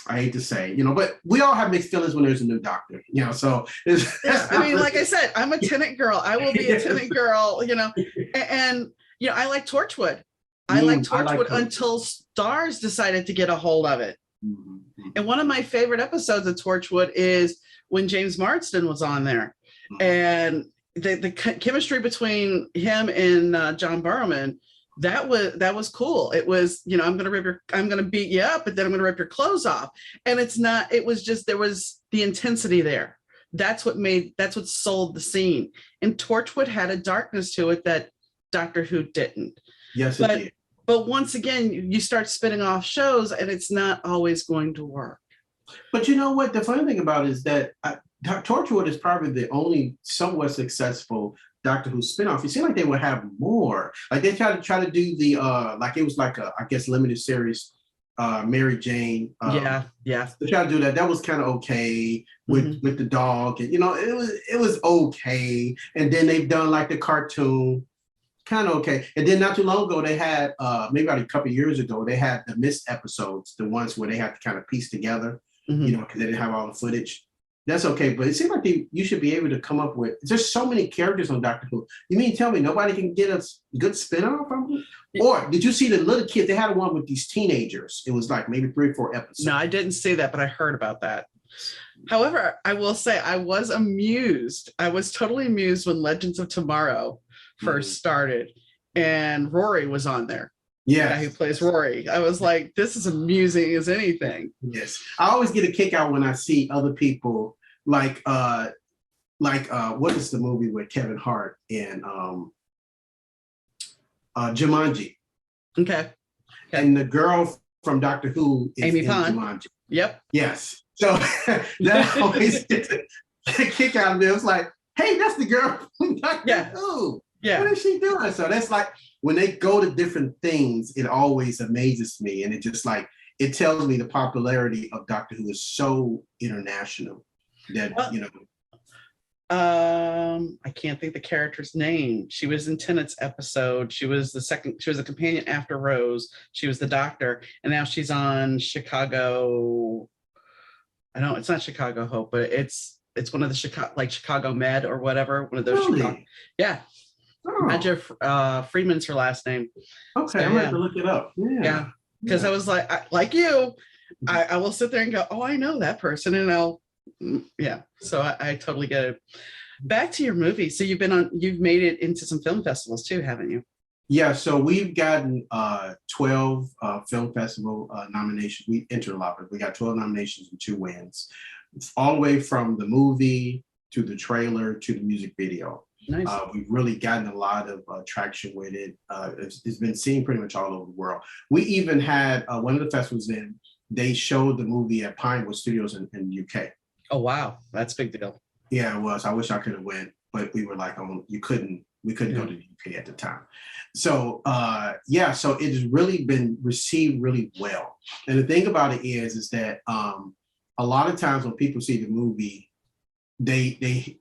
I hate to say, you know, but we all have mixed feelings when there's a new doctor, you know. So I mean, like I said, I'm a Tennant girl. I will be a Tennant girl, you know. And you know, I like Torchwood. I like Torchwood until Stars decided to get a hold of it. And one of my favorite episodes of Torchwood is when James Marsden was on there, and the chemistry between him and John Barrowman, that was cool. It was, you know, I'm gonna beat you up, but then I'm gonna rip your clothes off. And it was just, there was the intensity there. That's what sold the scene. And Torchwood had a darkness to it that Doctor Who didn't. Yes, it did. But once again, you start spinning off shows and it's not always going to work. But you know what? The funny thing about it is that Torchwood is probably the only somewhat successful Doctor Who spinoff. It seemed like they would have more. Like they try to do the like it was like a, I guess, limited series, Mary Jane. Yeah. They tried to do that. That was kind of okay with the dog, and you know, it was okay. And then they've done like the cartoon, kind of okay. And then not too long ago, they had maybe about a couple of years ago, they had the missed episodes, the ones where they had to kind of piece together, you know, because they didn't have all the footage. That's okay, but it seems like you should be able to come up with. There's so many characters on Doctor Who. You mean tell me nobody can get a good spinoff from it? Or did you see the little kids? They had one with these teenagers. It was like maybe 3 or 4 episodes. No, I didn't see that, but I heard about that. However, I will say I was amused. I was totally amused when Legends of Tomorrow first started, and Rory was on there. Yeah, the guy who plays Rory. I was like, this is amusing as anything. Yes, I always get a kick out when I see other people like what is the movie with Kevin Hart and Jumanji? Okay. And the girl from Doctor Who is Amy in Pond. Jumanji. Yep. Yes. So that always gets a kick out of me. It's like, hey, that's the girl from Doctor Who. Yeah. What is she doing? So that's like when they go to different things, it always amazes me. And it just like, it tells me the popularity of Doctor Who is so international that, you know. I can't think the character's name. She was in Tennant's episode. She was a companion after Rose. She was the doctor. And now she's on Chicago. I know it's not Chicago Hope, but it's one of the Chicago Med or whatever. One of those. Really? Chicago, yeah. Nadja Freeman's her last name. Okay, So, I'm gonna have to look it up. Yeah, because I was like I will sit there and go, oh, I know that person, and so I totally get it. Back to your movie. So you've made it into some film festivals too, haven't you? Yeah, so we've gotten 12 film festival nominations. We entered a lot, but we got 12 nominations and 2 wins, all the way from the movie to the trailer to the music video. Nice. We've really gotten a lot of traction with it. It's been seen pretty much all over the world. We even had one of the festivals they showed the movie at Pinewood Studios in the UK. Oh, wow. That's a big deal. Yeah, it was. I wish I could have went, but we were like, we couldn't go to the UK at the time. So so it has really been received really well. And the thing about it is that a lot of times when people see the movie, they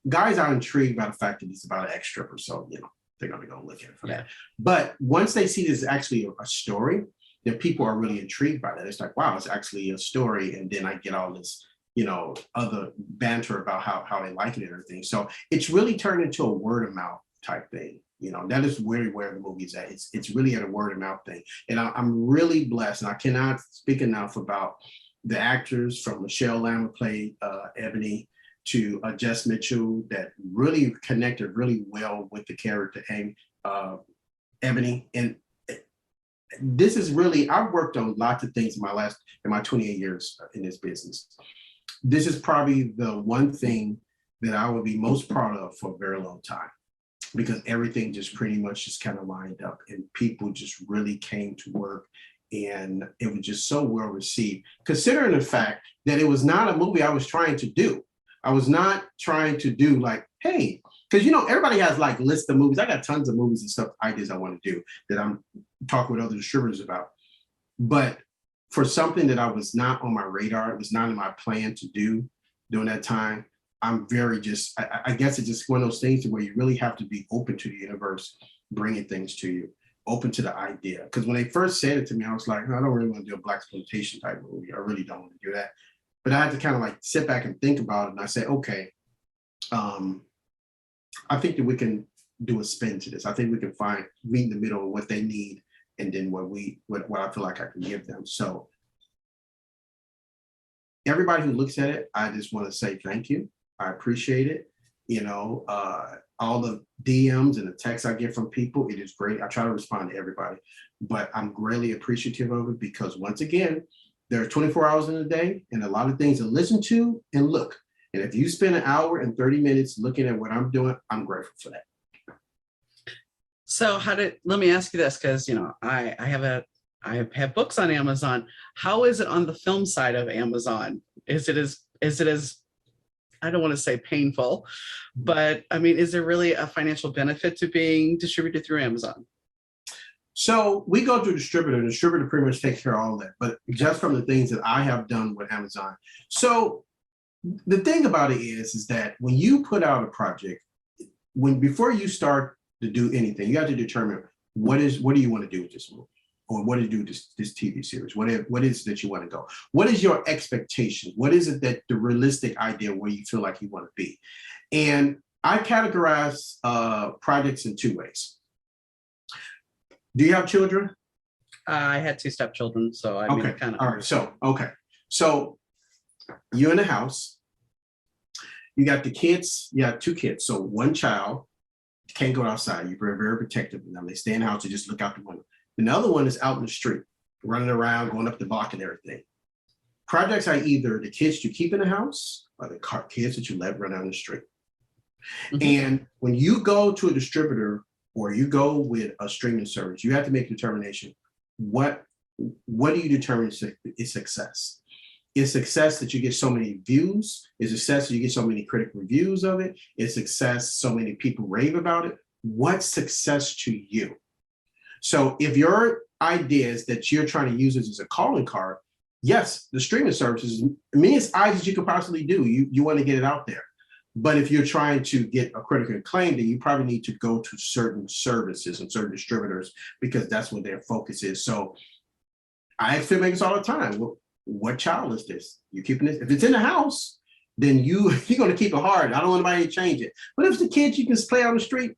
guys are intrigued by the fact that it's about an extra, so you know they're gonna go look at it for that. But once they see this actually a story, then people are really intrigued by that. It's like, wow, it's actually a story, and then I get all this, you know, other banter about how they like it and everything. So it's really turned into a word of mouth type thing. You know, that is really where the movie's at. It's really at a word of mouth thing, and I'm really blessed. And I cannot speak enough about the actors, from Michelle Lamb who played Ebony, to Jess Mitchell, that really connected really well with the character Ebony. And this is really, I've worked on lots of things in my 28 years in this business. This is probably the one thing that I would be most proud of for a very long time, because everything just pretty much just kind of lined up and people just really came to work, and it was just so well received, considering the fact that it was not a movie I was trying to do. I was not trying to do like, hey, because everybody has like lists of movies. I got tons of movies and stuff, ideas I want to do that I'm talking with other distributors about. But for something that I was not on my radar, it was not in my plan to do during that time, I'm very I guess it's just one of those things where you really have to be open to the universe, bringing things to you, open to the idea. Because when they first said it to me, I was like, no, I don't really want to do a blaxploitation type movie. I really don't want to do that. But I had to kind of like sit back and think about it. And I said, okay, I think that we can do a spin to this. I think we can meet in the middle of what they need and then what I feel like I can give them. So everybody who looks at it, I just want to say thank you. I appreciate it. All the DMs and the texts I get from people, it is great. I try to respond to everybody, but I'm greatly appreciative of it because once again, there's 24 hours in a day and a lot of things to listen to and look. And if you spend an hour and 30 minutes looking at what I'm doing, I'm grateful for that. So let me ask you this, because I have books on Amazon. How is it on the film side of Amazon? Is it as I don't want to say painful, but I mean, is there really a financial benefit to being distributed through Amazon? So we go to a distributor. The distributor pretty much takes care of all that, but just from the things that I have done with Amazon. So the thing about it is that when you put out a project, before you start to do anything, you have to determine what do you want to do with this movie, or what do you do with this TV series? What is it that you want to go? What is your expectation? What is it that the realistic idea where you feel like you want to be? And I categorize projects in two ways. Do you have children? I had 2 stepchildren, so I mean, kind of. All right. So you're in the house. You got the kids. You have 2 kids. So one child can't go outside. You're very protective of them. They stay in the house and just look out the window. And the other one is out in the street, running around, going up the block and everything. Projects are either the kids you keep in the house or the kids that you let run down the street. Mm-hmm. And when you go to a distributor or you go with a streaming service, you have to make a determination. What do you determine is success? Is success that you get so many views? Is success that you get so many critical reviews of it? Is success so many people rave about it? What's success to you? So if your idea is that you're trying to use this as a calling card, yes, the streaming services, many eyes as you could possibly do, you want to get it out there. But if you're trying to get a critical acclaim, then you probably need to go to certain services and certain distributors because that's where their focus is. So I ask filmmakers all the time, well, what child is this? You keeping this? If it's in the house, then you're going to keep it hard. I don't want anybody to change it. But if it's the kids you can play on the street,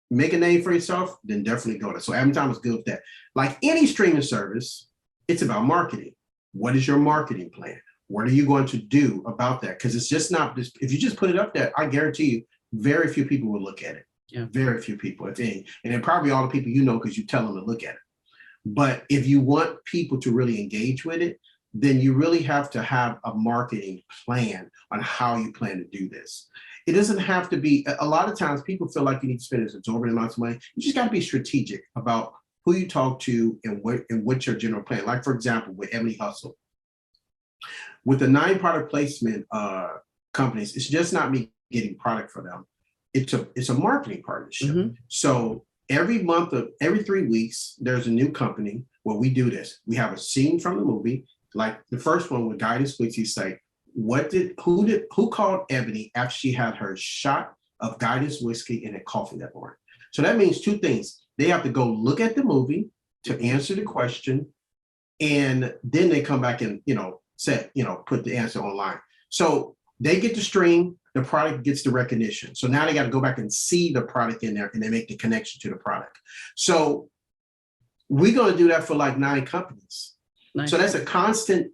make a name for yourself, then definitely go there. So Amazon is good with that. Like any streaming service, it's about marketing. What is your marketing plan? What are you going to do about that? Because it's just not this. If you just put it up there, I guarantee you, very few people will look at it. Yeah. Very few people, if any. And then probably all the people because you tell them to look at it. But if you want people to really engage with it, then you really have to have a marketing plan on how you plan to do this. It doesn't have to be, a lot of times people feel like you need to spend exorbitant amounts of money. You just got to be strategic about who you talk to and what's your general plan. Like, for example, with Ebony Hustle. With the 9 product placement companies, it's just not me getting product for them. It's a marketing partnership. Mm-hmm. So every 3 weeks, there's a new company where we do this. We have a scene from the movie. Like the first one with Guidance Whiskey say, who called Ebony after she had her shot of Guidance Whiskey and a coffee that morning? So that means 2 things. They have to go look at the movie to answer the question, and then they come back and put the answer online. So they get the stream, the product gets the recognition. So now they got to go back and see the product in there and they make the connection to the product. So we're going to do that for like 9 companies. Nice. So that's a constant,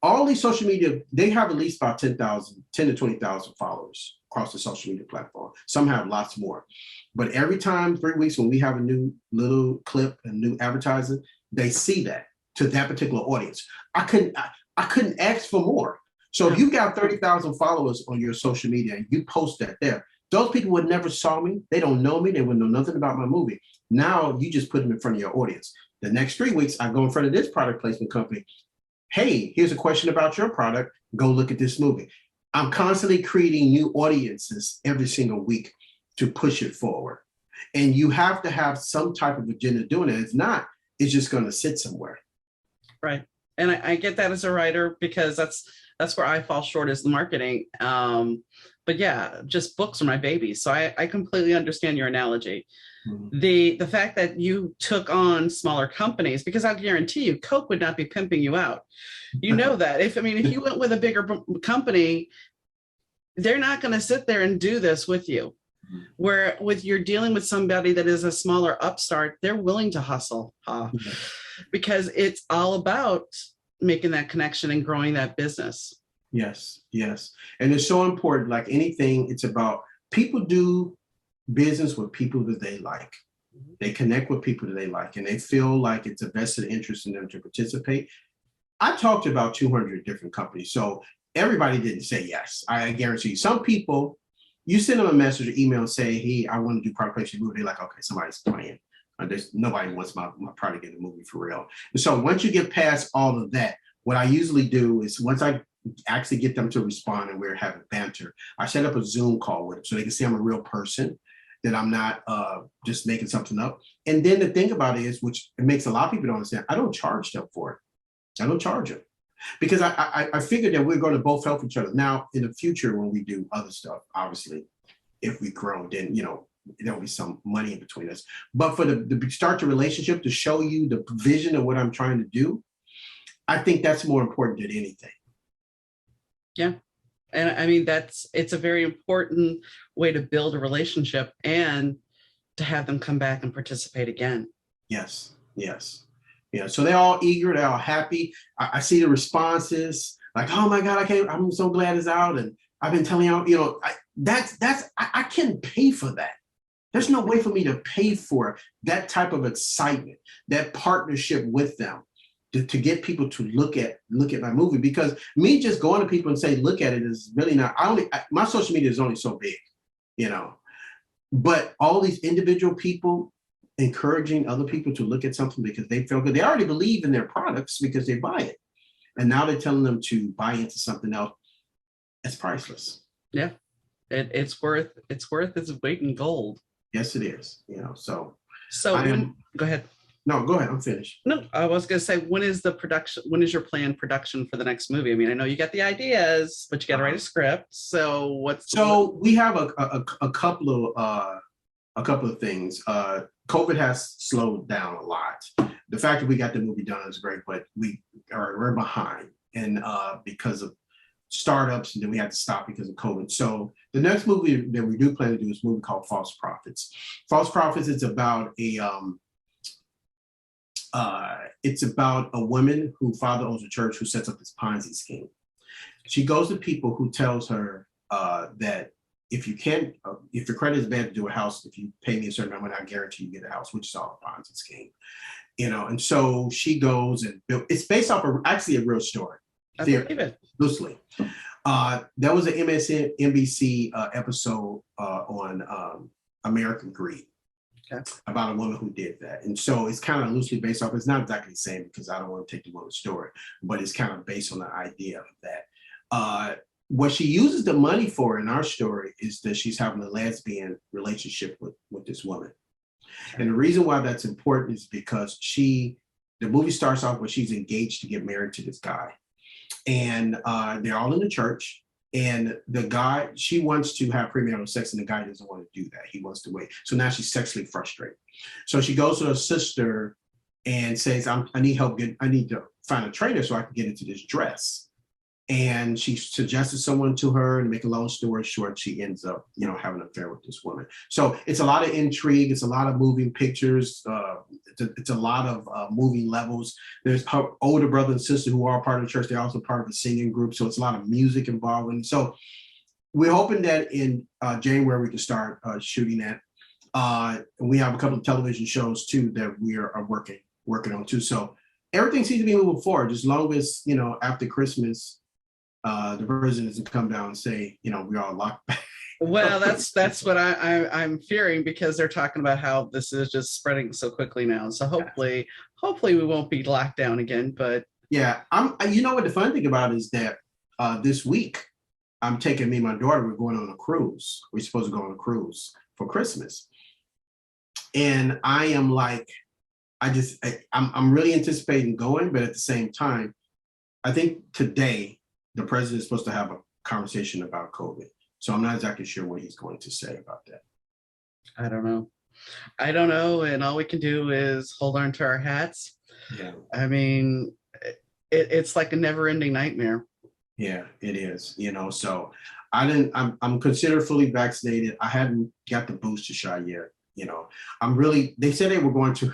all these social media, they have at least about 10 to 20,000 followers across the social media platform. Some have lots more. But every time, 3 weeks, when we have a new little clip, a new advertising, they see that to that particular audience. I couldn't ask for more. So if you've got 30,000 followers on your social media and you post that there, those people would never saw me. They don't know me. They wouldn't know nothing about my movie. Now you just put them in front of your audience. The next 3 weeks, I go in front of this product placement company. Hey, here's a question about your product. Go look at this movie. I'm constantly creating new audiences every single week to push it forward. And you have to have some type of agenda doing it. If not, it's just going to sit somewhere. Right. And I get that as a writer, because that's where I fall short, is the marketing. But yeah, just books are my baby. So I completely understand your analogy. Mm-hmm. The fact that you took on smaller companies, because I guarantee you, Coke would not be pimping you out. You know that. If you went with a bigger company, they're not going to sit there and do this with you. Where with you're dealing with somebody that is a smaller upstart, they're willing to hustle, because it's all about making that connection and growing that business. Yes, yes. And it's so important. Like anything, it's about people do business with people that they like. They connect with people that they like, and they feel like it's a vested interest in them to participate. I talked to about 200 different companies, so everybody didn't say yes. I guarantee you, some people, you send them a message or email and say, hey, I want to do product placement movie. They're like, okay, somebody's playing. There's nobody wants my product in the movie for real. And so once you get past all of that, what I usually do is once I actually get them to respond and we're having banter, I set up a Zoom call with them so they can see I'm a real person, that I'm not just making something up. And then the thing about it is, which it makes a lot of people don't understand, I don't charge them for it. I don't charge them. Because I figured that we're going to both help each other. Now, in the future, when we do other stuff, obviously, if we grow, then, there'll be some money in between us. But for the start the relationship, to show you the vision of what I'm trying to do, I think that's more important than anything. Yeah. And I mean, it's a very important way to build a relationship and to have them come back and participate again. Yes, yes. Yeah, so they're all eager, they're all happy. I see the responses, like, oh my God, I'm so glad it's out. And I've been telling you, I can't pay for that. There's no way for me to pay for that type of excitement, that partnership with them, to get people to look at my movie. Because me just going to people and say, look at it is really not, my social media is only so big, but all these individual people encouraging other people to look at something because they feel good. They already believe in their products because they buy it. And now they're telling them to buy into something else. It's priceless. Yeah. It's worth its weight in gold. Yes, it is. So go ahead. No, go ahead. I'm finished. No, I was going to say, when is your planned production for the next movie? I mean, I know you got the ideas, but you got to write a script. So we have a couple of things. COVID has slowed down a lot. The fact that we got the movie done is great, but we're behind, and because of startups, and then we had to stop because of COVID. So the next movie that we do plan to do is a movie called False Prophets. False Prophets is about it's about a woman whose father owns a church who sets up this Ponzi scheme. She goes to people who tells her that if your credit is bad to do a house, if you pay me a certain amount, I guarantee you get a house, which is all a Ponzi scheme. And so she goes and it's based off actually a real story. I believe it. Loosely. There was an MSNBC episode on American Greed. Okay. About a woman who did that. And so it's kind of loosely based off. It's not exactly the same because I don't want to take the woman's story, but it's kind of based on the idea of that. What she uses the money for in our story is that she's having a lesbian relationship with this woman. Okay. And the reason why that's important is because the movie starts off where she's engaged to get married to this guy. And they're all in the church. And the guy, she wants to have premarital sex, and the guy doesn't want to do that. He wants to wait. So now she's sexually frustrated. So she goes to her sister and says, I need help. I need to find a trainer so I can get into this dress. And she suggested someone to her, and to make a long story short, she ends up, having an affair with this woman. So it's a lot of intrigue. It's a lot of moving pictures. It's a lot of moving levels. There's her older brother and sister who are part of the church. They're also part of a singing group. So it's a lot of music involved. And so we're hoping that in January we can start shooting that. And we have a couple of television shows too that we are working on too. So everything seems to be moving forward, as long as, after Christmas, the president doesn't come down and say, we're all locked back. Well, that's what I'm fearing, because they're talking about how this is just spreading so quickly now. So hopefully we won't be locked down again. But yeah, you know what the fun thing about it is that this week I'm taking me and my daughter, we're going on a cruise. We're supposed to go on a cruise for Christmas. And I am like, I'm really anticipating going, but at the same time, I think today the president is supposed to have a conversation about COVID. So I'm not exactly sure what he's going to say about that. I don't know. And all we can do is hold on to our hats. Yeah. I mean, it's like a never ending nightmare. Yeah, it is, so I'm considered fully vaccinated. I haven't got the booster shot yet. They said they were going to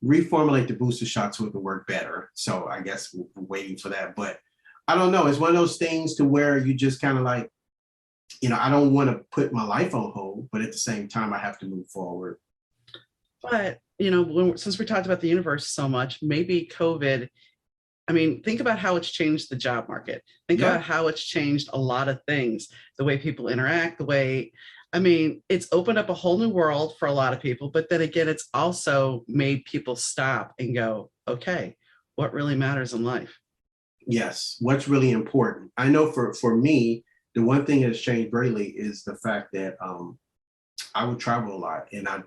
reformulate the booster shot so it would work better. So I guess we're waiting for that. But I don't know. It's one of those things to where you just kind of like, I don't want to put my life on hold, but at the same time, I have to move forward. But, since we talked about the universe so much, maybe COVID, think about how it's changed the job market. Think about how it's changed a lot of things, the way people interact, the way, it's opened up a whole new world for a lot of people, but then again, it's also made people stop and go, okay, what really matters in life? Yes. What's really important? I know for me, the one thing that's changed greatly is the fact that I would travel a lot, and I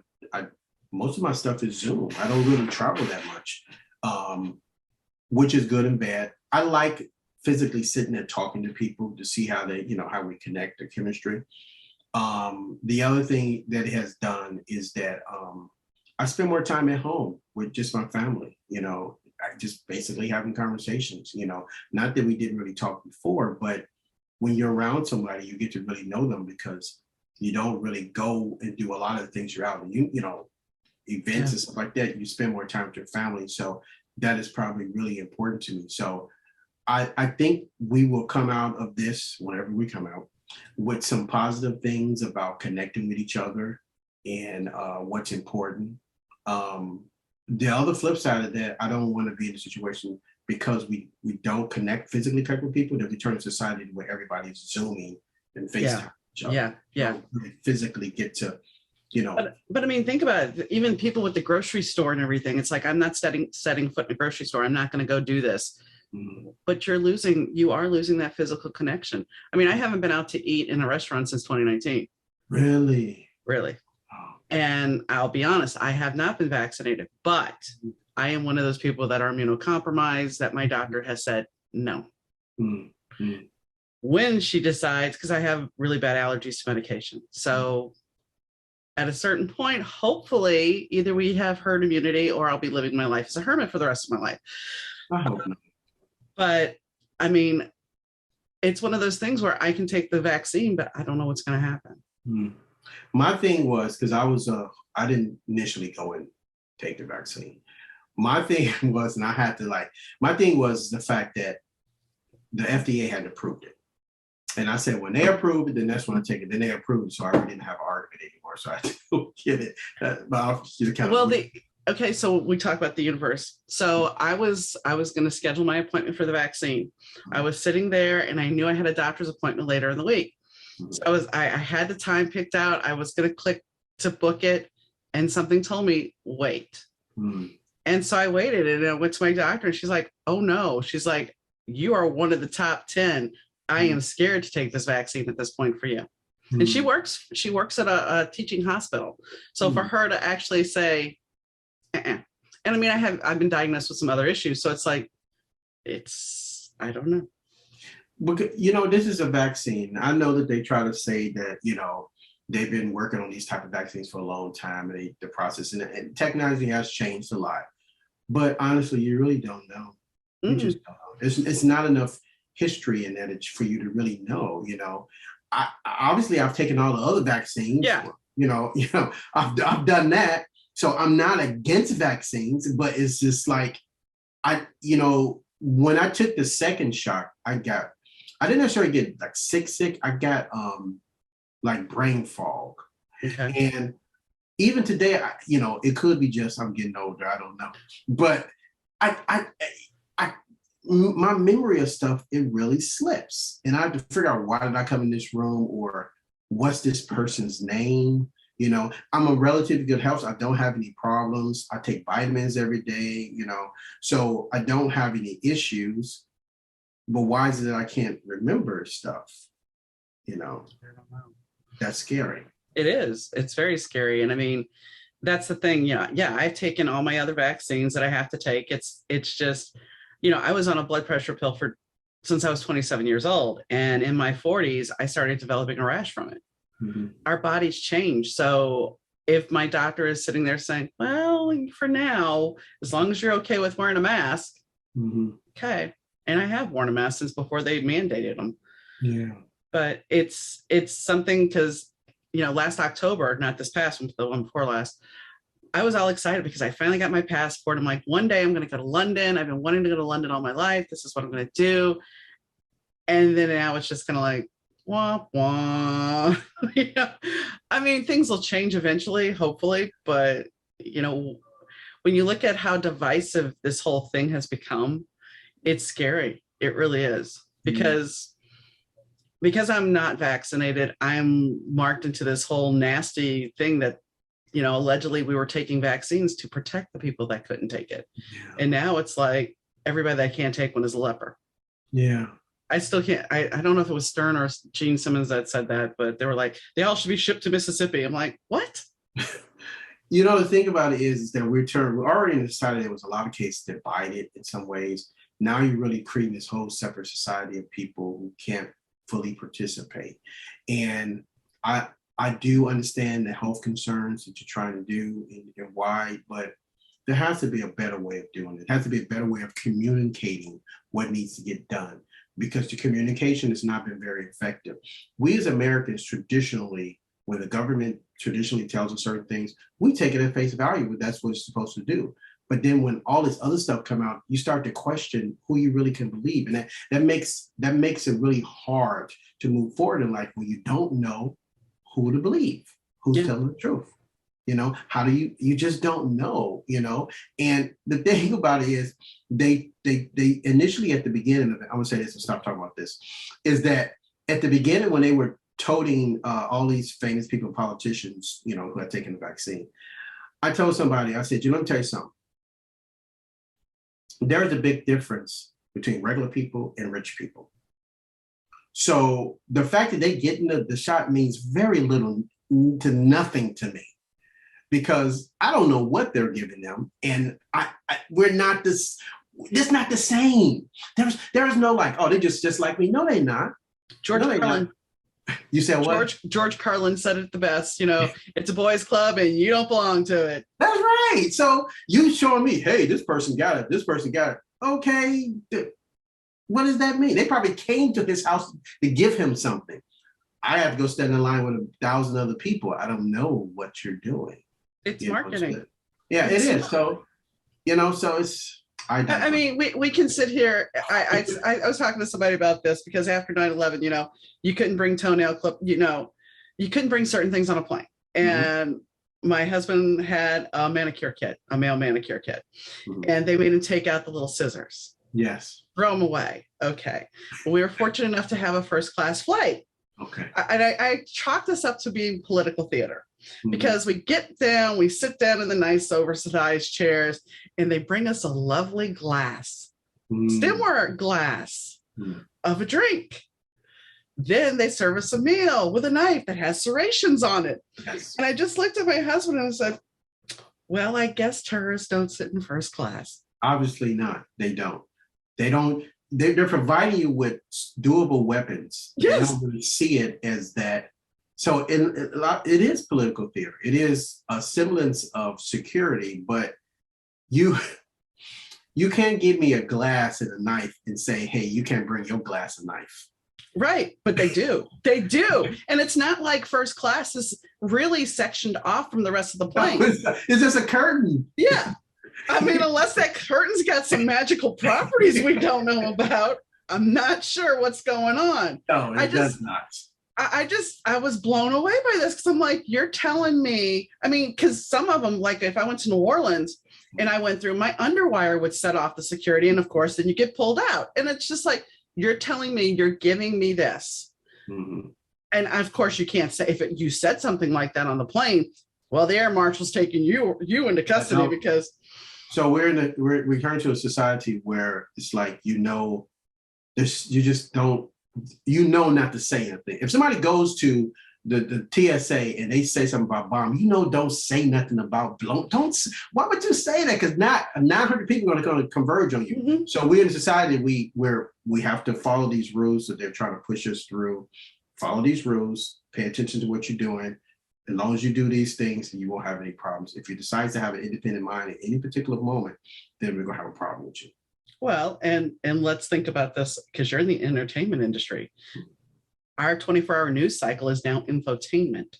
most of my stuff is Zoom. I don't really travel that much, which is good and bad. I like physically sitting and talking to people to see how they, how we connect, the chemistry. The other thing that it has done is that I spend more time at home with just my family, just basically having conversations, not that we didn't really talk before, but when you're around somebody, you get to really know them, because you don't really go and do a lot of the things you're out and events and stuff like that. You spend more time with your family. So that is probably really important to me. So I think we will come out of this, whenever we come out, with some positive things about connecting with each other and what's important. The other flip side of that, I don't want to be in a situation because we don't physically connect with people, that we turn a society where everybody's Zooming and FaceTime each other. Yeah. Really physically get to, But think about it. Even people with the grocery store and everything, it's like, I'm not setting foot in a grocery store. I'm not going to go do this. But you are losing that physical connection. I haven't been out to eat in a restaurant since 2019. Really? Oh. And I'll be honest, I have not been vaccinated, but I am one of those people that are immunocompromised, that my doctor has said no. When she decides, because I have really bad allergies to medication. So at a certain point, hopefully, either we have herd immunity or I'll be living my life as a hermit for the rest of my life. I hope not. But it's one of those things where I can take the vaccine, but I don't know what's going to happen. My thing was, because I didn't initially go and take the vaccine. My thing was, and I had to my thing was the fact that the FDA hadn't approved it. And I said, when they approve it, then that's when I take it. Then they approved it, so I already didn't have an argument anymore. So I had to get it. Okay, so we talk about the universe. So I was going to schedule my appointment for the vaccine. I was sitting there, and I knew I had a doctor's appointment later in the week. So I had the time picked out. I was going to click to book it, and something told me, wait. And so I waited, and I went to my doctor, and she's like, oh no. She's like, you are one of the top 10. I am scared to take this vaccine at this point for you. And she works at a teaching hospital. So for her to actually say, and I've been diagnosed with some other issues. So it's like, I don't know. Because, this is a vaccine. I know that they try to say that, they've been working on these type of vaccines for a long time, and the process and technology has changed a lot. But honestly, you really don't know. You just don't know. It's not enough history in that it's for you to really know. I've taken all the other vaccines. Yeah. I've done that. So I'm not against vaccines, but it's just like, when I took the second shot, I didn't necessarily get sick. I got brain fog. Okay. And even today, it could be just I'm getting older. I don't know. But my memory of stuff, it really slips. And I have to figure out, why did I come in this room, or what's this person's name? You know, I'm a relatively good health. I don't have any problems. I take vitamins every day, you know, so I don't have any issues. But why is it that I can't remember stuff? You know, that's scary. It is. It's very scary. And I mean, that's the thing. Yeah. I've taken all my other vaccines that I have to take. It's just, you know, I was on a blood pressure pill since I was 27 years old. And in my 40s, I started developing a rash from it. Mm-hmm. Our bodies change. So if my doctor is sitting there saying, well, for now, as long as you're okay with wearing a mask, okay. And I have worn a mask since before they mandated them. Yeah. But it's something, because, you know, last October, not this past one, the one before last, I was all excited because I finally got my passport. I'm like, one day I'm going to go to London. I've been wanting to go to London all my life. This is what I'm going to do. And then now it's just kind of like, wah, wah. You know? I mean, things will change eventually, hopefully. But, you know, when you look at how divisive this whole thing has become, it's scary. It really is. Because I'm not vaccinated, I'm marked into this whole nasty thing that, you know, allegedly we were taking vaccines to protect the people that couldn't take it. Yeah. And now it's like everybody that can't take one is a leper. Yeah. I still can't. I don't know if it was Stern or Gene Simmons that said that, but they were like, they all should be shipped to Mississippi. I'm like, what? You know, the thing about it is that we're already in a society that was a lot of cases divided in some ways. Now you're really creating this whole separate society of people who can't fully participate. And I do understand the health concerns that you're trying to do and why, but there has to be a better way of doing it. There has to be a better way of communicating what needs to get done, because the communication has not been very effective. We as Americans traditionally, when the government traditionally tells us certain things, we take it at face value, but that's what it's supposed to do. But then when all this other stuff come out, you start to question who you really can believe. And that makes it really hard to move forward in life when you don't know who to believe, who's telling the truth. You know, how do you just don't know, you know? And the thing about it is they initially at the beginning of it, I'm gonna say this and stop talking about this, is that at the beginning when they were toting all these famous people, politicians, you know, who had taken the vaccine, I told somebody, I said, let me tell you something. There's a big difference between regular people and rich people. So the fact that they get the shot means very little to nothing to me, because I don't know what they're giving them. And we're not this, it's not the same. There's no like, oh, they're just like me. No, they're not. George Carlin. You said what? George Carlin said it the best, you know, it's a boys club and you don't belong to it. That's right. So you showing me, hey, this person got it. This person got it. Okay. What does that mean? They probably came to his house to give him something. I have to go stand in line with 1,000 other people. I don't know what you're doing. It's marketing. Yeah, it is. So, you know, so it's, I mean, we can sit here. I was talking to somebody about this because after 9/11, you know, you couldn't bring toenail clip, you know, you couldn't bring certain things on a plane. And my husband had a manicure kit, a male manicure kit, and they made him take out the little scissors. Yes. Throw them away. Okay. Well, we were fortunate enough to have a first class flight. Okay. I chalk this up to being political theater. Because we get down, we sit down in the nice oversized chairs, and they bring us a lovely glass, stemware glass of a drink. Then they serve us a meal with a knife that has serrations on it. Yes. And I just looked at my husband and I said, well, I guess terrorists don't sit in first class. Obviously not. They don't. They're providing you with doable weapons. Yes. They don't really see it as that. So it is political theater. It is a semblance of security, but you can't give me a glass and a knife and say, hey, you can't bring your glass and knife. Right, but they do. They do. And it's not like first class is really sectioned off from the rest of the plane. No, it's just a curtain. Yeah. I mean, unless that curtain's got some magical properties we don't know about, I'm not sure what's going on. No, it does not. I was blown away by this because I'm like, you're telling me, I mean, because some of them, like if I went to New Orleans And I went through, my underwire would set off the security. And of course, then you get pulled out. And it's just like, you're telling me you're giving me this. Mm-hmm. And of course, you can't say, if you said something like that on the plane, well, the air marshal's taking you into custody because. So we turn to a society where it's like, you just don't, not to say anything. If somebody goes to the TSA and they say something about bomb, don't say nothing about blow. Why would you say that? Because not 900 people are going to converge on you. Mm-hmm. So we're in a society where we have to follow these rules that they're trying to push us through. Follow these rules, pay attention to what you're doing. As long as you do these things, you won't have any problems. If you decide to have an independent mind at any particular moment, then we're going to have a problem with you. Well, and let's think about this, because you're in the entertainment industry. Our 24-hour news cycle is now infotainment.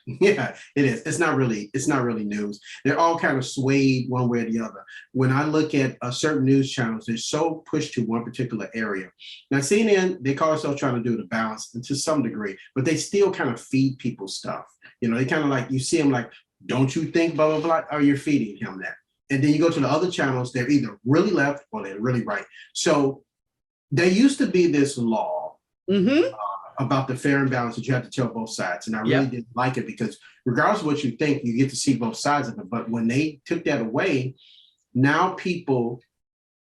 Yeah, it is. It's not really news. They're all kind of swayed one way or the other. When I look at certain news channels, they're so pushed to one particular area. Now, CNN, they call themselves trying to do the balance, and to some degree, but they still kind of feed people stuff. They kind of like, you see them like, don't you think, blah, blah, blah, or you're feeding him that. And then you go to the other channels, they're either really left or they're really right. So there used to be this law about the fair and balance that you have to tell both sides. And I really didn't like it, because regardless of what you think, you get to see both sides of it. But when they took that away, now people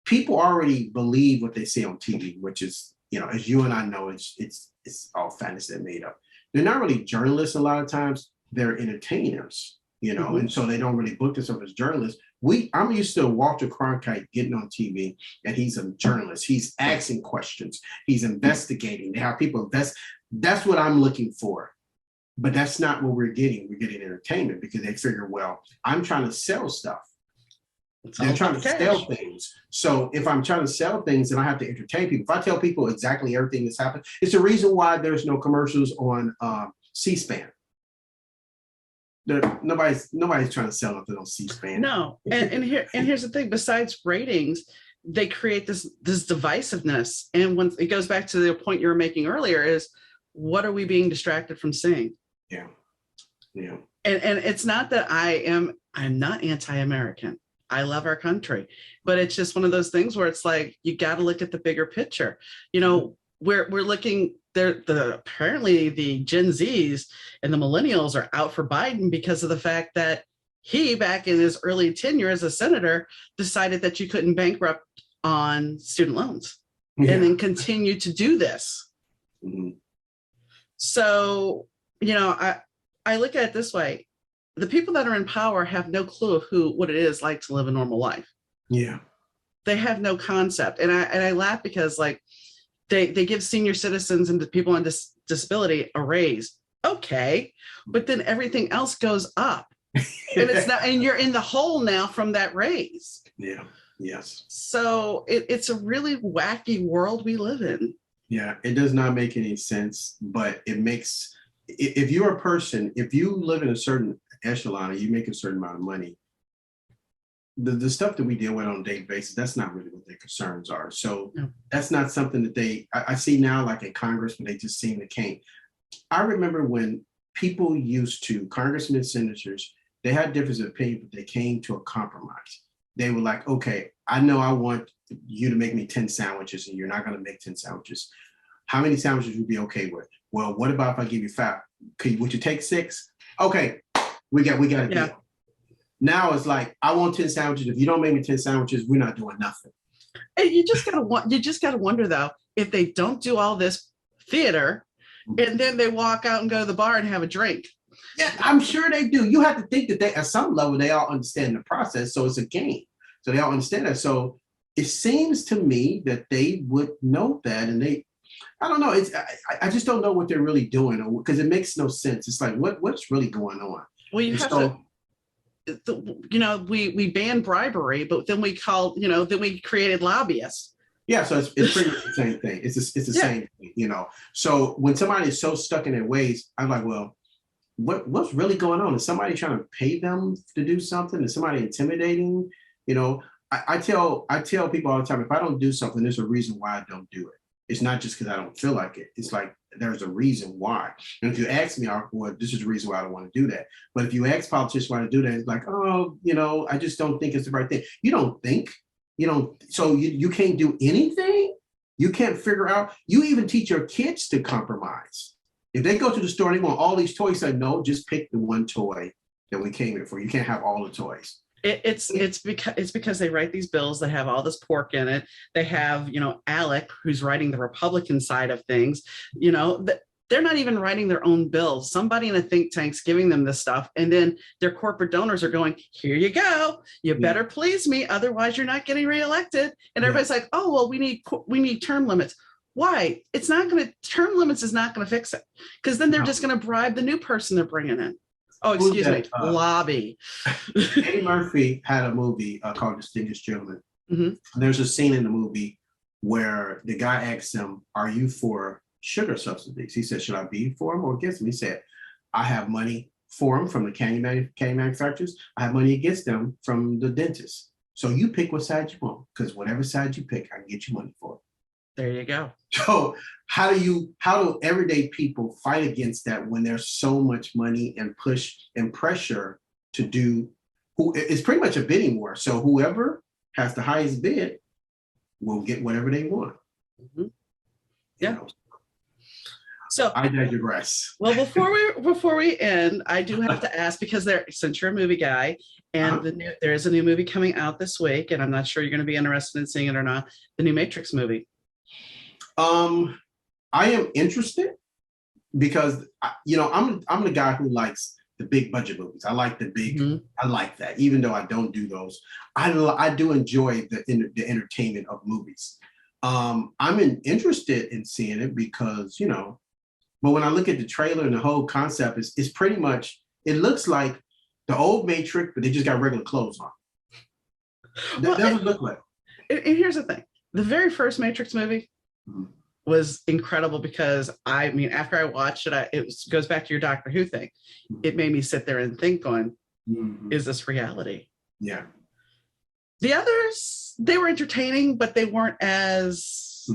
already believe what they see on TV, which is, as you and I know, it's all fantasy and made up. They're not really journalists a lot of times. They're entertainers, and so they don't really book themselves as journalists. I'm used to Walter Cronkite getting on TV, and he's a journalist. He's asking questions. He's investigating. They have people invest. That's what I'm looking for. But that's not what we're getting. We're getting entertainment, because they figure, well, I'm trying to sell stuff. They're trying to sell things. So if I'm trying to sell things, then I have to entertain people. If I tell people exactly everything that's happened, it's the reason why there's no commercials on C-SPAN. Nobody's trying to sell nothing on C-SPAN. No, and here's the thing. Besides ratings, they create this divisiveness, and when it goes back to the point you were making earlier, is what are we being distracted from seeing? Yeah. And it's not that I'm not anti-American. I love our country, but it's just one of those things where it's like, you got to look at the bigger picture. We're looking there. Apparently the Gen Zs and the millennials are out for Biden because of the fact that he, back in his early tenure as a senator, decided that you couldn't bankrupt on student loans and then continue to do this. Mm-hmm. So, I look at it this way. The people that are in power have no clue of what it is like to live a normal life. Yeah. They have no concept. And I laugh because, like, they give senior citizens and the people on disability a raise. Okay. But then everything else goes up. And it's not, and you're in the hole now from that raise. Yeah. Yes. So it's a really wacky world we live in. Yeah. It does not make any sense, but it makes, if you're a person, if you live in a certain echelon and you make a certain amount of money, the stuff that we deal with on a daily basis, that's not really what their concerns are. So that's not something that I see now, like in Congress, when they just seem to can't. I remember when people used to, congressmen, senators, they had difference of opinion, but they came to a compromise. They were like, okay, I know I want you to make me 10 sandwiches and you're not going to make 10 sandwiches. How many sandwiches would you be okay with? Well, what about if I give you 5? Would you take 6? Okay, we got a deal. Now it's like, I want 10 sandwiches. If you don't make me 10 sandwiches, we're not doing nothing. And you just gotta wonder though, if they don't do all this theater and then they walk out and go to the bar and have a drink. Yeah, I'm sure they do. You have to think that they, at some level, they all understand the process. So it's a game. So they all understand that. So it seems to me that they would know that, and I don't know. I just don't know what they're really doing, because it makes no sense. It's like, what's really going on? Well, you have to. We banned bribery, but then then we created lobbyists. Yeah, so it's pretty much the same thing. It's the same thing, So when somebody is so stuck in their ways, I'm like, well, what's really going on? Is somebody trying to pay them to do something? Is somebody intimidating? I tell people all the time, if I don't do something, there's a reason why I don't do it. It's not just because I don't feel like it. It's like, there's a reason why. And if you ask me, well, this is the reason why I don't want to do that. But if you ask politicians why to do that, it's like, oh, I just don't think it's the right thing. You don't think, so you can't do anything. You can't figure out. You even teach your kids to compromise. If they go to the store and they want all these toys, say, no, just pick the one toy that we came here for. You can't have all the toys. It's because they write these bills that have all this pork in it. They have, Alec, who's writing the Republican side of things, they're not even writing their own bills. Somebody in a think tank's giving them this stuff. And then their corporate donors are going, here you go. You better please me. Otherwise you're not getting reelected. And everybody's like, oh, well, we need term limits. Why? Term limits is not going to fix it, because then they're just going to bribe the new person they're bringing in. Oh, excuse me, lobby. Eddie Murphy had a movie called Distinguished Gentleman. Mm-hmm. There's a scene in the movie where the guy asks him, are you for sugar subsidies? He said, should I be for them or against them? He said, I have money for them from the candy manufacturers. I have money against them from the dentists. So you pick what side you want, because whatever side you pick, I can get you money for it. There you go. So how do everyday people fight against that when there's so much money and push and pressure to do? It's pretty much a bidding war. So whoever has the highest bid will get whatever they want. Mm-hmm. Yeah. So I digress. Well, before we end, I do have to ask, because since you're a movie guy, and there is a new movie coming out this week, and I'm not sure you're going to be interested in seeing it or not. The new Matrix movie. I am interested because I'm the guy who likes the big budget movies. I like the big. Mm-hmm. I like that, even though I don't do those. I do enjoy the entertainment of movies. I'm interested in seeing it because but when I look at the trailer and the whole concept is pretty much, it looks like the old Matrix, but they just got regular clothes on. That doesn't look like. And here's the thing: the very first Matrix movie was incredible, because after I watched it, it goes back to your Doctor Who thing. It made me sit there and think on, is this reality? Yeah. The others, they were entertaining, but they weren't as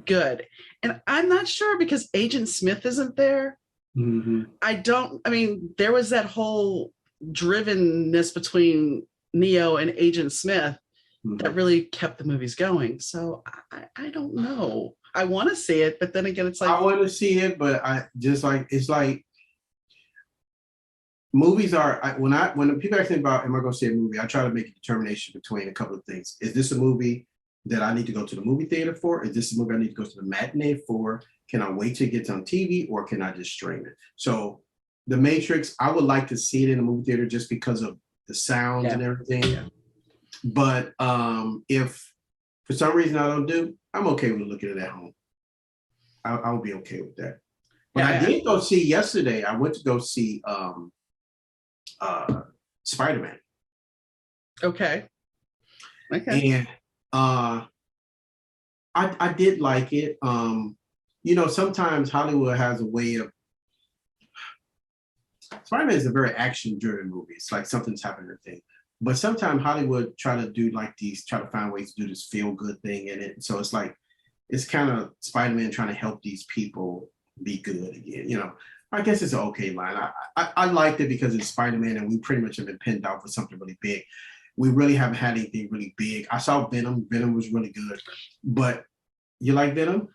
good. And I'm not sure, because Agent Smith isn't there. Mm-hmm. There was that whole drivenness between Neo and Agent Smith that really kept the movies going. So I don't know. I want to see it, but then again, it's like, I want to see it, but it's like movies are, when people ask me about, am I going to see a movie? I try to make a determination between a couple of things. Is this a movie that I need to go to the movie theater for? Is this a movie I need to go to the matinee for? Can I wait till it gets on TV, or can I just stream it? So The Matrix, I would like to see it in the movie theater just because of the sounds and everything. Yeah. But if for some reason I don't do, I'm okay with looking at it at home. I'll be okay with that. But I did go see yesterday. I went to go see Spider-Man. Okay. And I did like it. Sometimes Hollywood has a way of. Spider-Man is a very action-driven movie. It's like something's happening thing. But sometimes Hollywood try to find ways to do this feel-good thing in it. So it's like, it's kind of Spider-Man trying to help these people be good again. I guess it's an okay line. I liked it because it's Spider-Man, and we pretty much have been pinned out for something really big. We really haven't had anything really big. I saw Venom. Venom was really good. But you like Venom?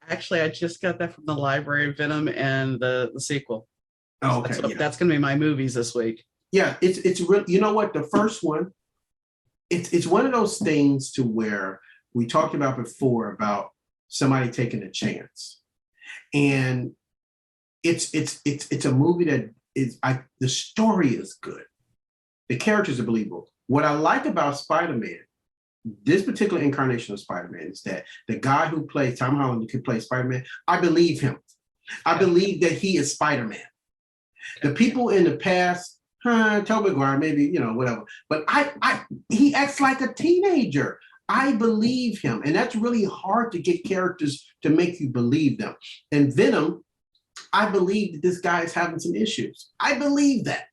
Actually, I just got that from the library, Venom and the sequel. Oh, okay. That's going to be my movies this week. Yeah, it's real. You know what? The first one, it's one of those things to where we talked about before about somebody taking a chance, and it's a movie that the story is good, the characters are believable. What I like about Spider-Man, this particular incarnation of Spider-Man, is that the guy who plays Tom Holland, who plays Spider-Man, I believe him. I believe that he is Spider-Man. The people in the past, Tobey Maguire, maybe, whatever. But he acts like a teenager. I believe him. And that's really hard to get characters to make you believe them. And Venom, I believe that this guy is having some issues. I believe that.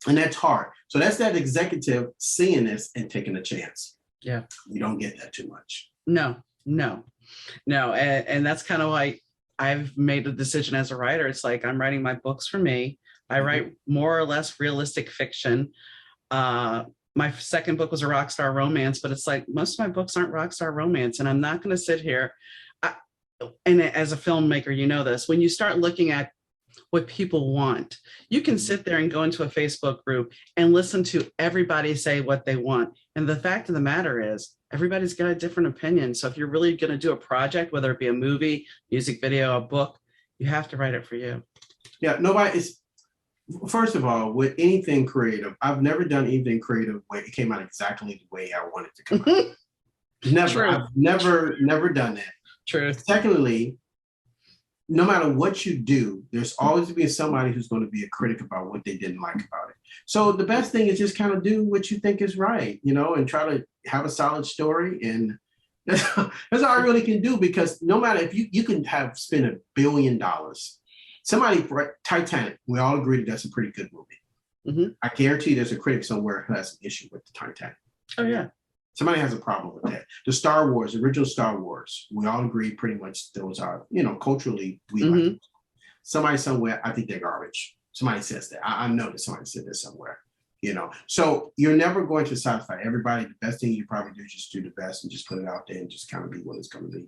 And that's hard. So that's that executive seeing this and taking a chance. Yeah. You don't get that too much. No. And that's kind of why I've made a decision as a writer. It's like I'm writing my books for me. I write more or less realistic fiction. My second book was a rock star romance, but it's like most of my books aren't rock star romance. And I'm not going to sit here. And as a filmmaker, you know this, when you start looking at what people want, you can sit there and go into a Facebook group and listen to everybody say what they want. And the fact of the matter is, everybody's got a different opinion. So if you're really going to do a project, whether it be a movie, music video, a book, you have to write it for you. Yeah, nobody is. First of all, with anything creative, I've never done anything creative where it came out exactly the way I wanted to come out. Never. True. I've never done that. True. Secondly, no matter what you do, there's always going to be somebody who's going to be a critic about what they didn't like about it. So the best thing is just kind of do what you think is right, you know, and try to have a solid story. And that's all I really can do, because no matter if you can have spent $1 billion. Somebody, Titanic, we all agree that that's a pretty good movie. Mm-hmm. I guarantee there's a critic somewhere who has an issue with the Titanic. Oh, yeah. Somebody has a problem with that. The Star Wars, original Star Wars, we all agree pretty much those are, you know, culturally, we like them. Somebody somewhere, I think they're garbage. Somebody says that. I know that somebody said that somewhere, you know. So you're never going to satisfy everybody. The best thing you probably do is just do the best and just put it out there and just kind of be what it's going to be.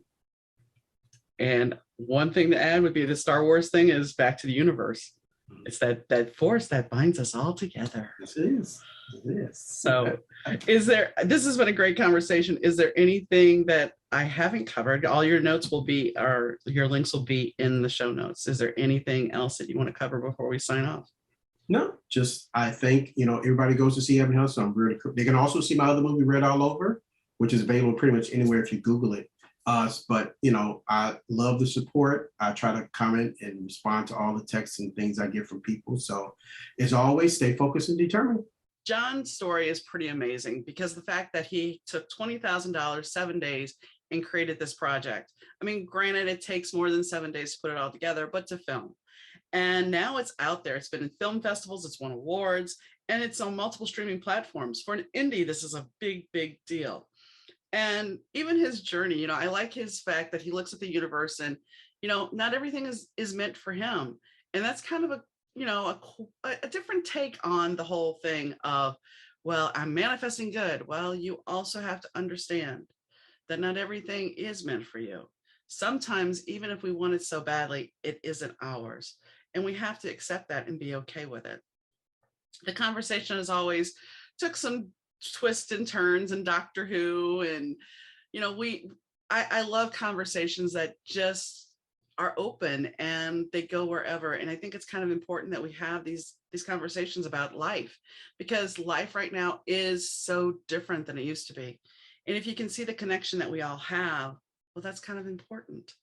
And one thing to add would be the Star Wars thing is back to the universe. It's that force that binds us all together. Yes, it is. It is. So this has been a great conversation. Is there anything that I haven't covered? All your notes will be, or your links will be in the show notes. Is there anything else that you want to cover before we sign off? No, just I think, you know, everybody goes to see Ebony Hustle. They can also see my other movie, Red All Over, which is available pretty much anywhere if you Google it. But, you know, I love the support. I try to comment and respond to all the texts and things I get from people. So as always, stay focused and determined. John's story is pretty amazing because the fact that he took $20,000, 7 days, and created this project. I mean, granted, it takes more than 7 days to put it all together, but to film. And now it's out there. It's been in film festivals, it's won awards, and it's on multiple streaming platforms. For an indie, this is a big, big deal. And even his journey, you know, I like his fact that he looks at the universe and, you know, not everything is meant for him. And that's kind of a different take on the whole thing of, well, I'm manifesting good. Well, you also have to understand that not everything is meant for you. Sometimes, even if we want it so badly, it isn't ours. And we have to accept that and be okay with it. The conversation, as always, took some twists and turns and Doctor Who. And, you know, I love conversations that just are open and they go wherever. And I think it's kind of important that we have these conversations about life, because life right now is so different than it used to be. And if you can see the connection that we all have, well, that's kind of important.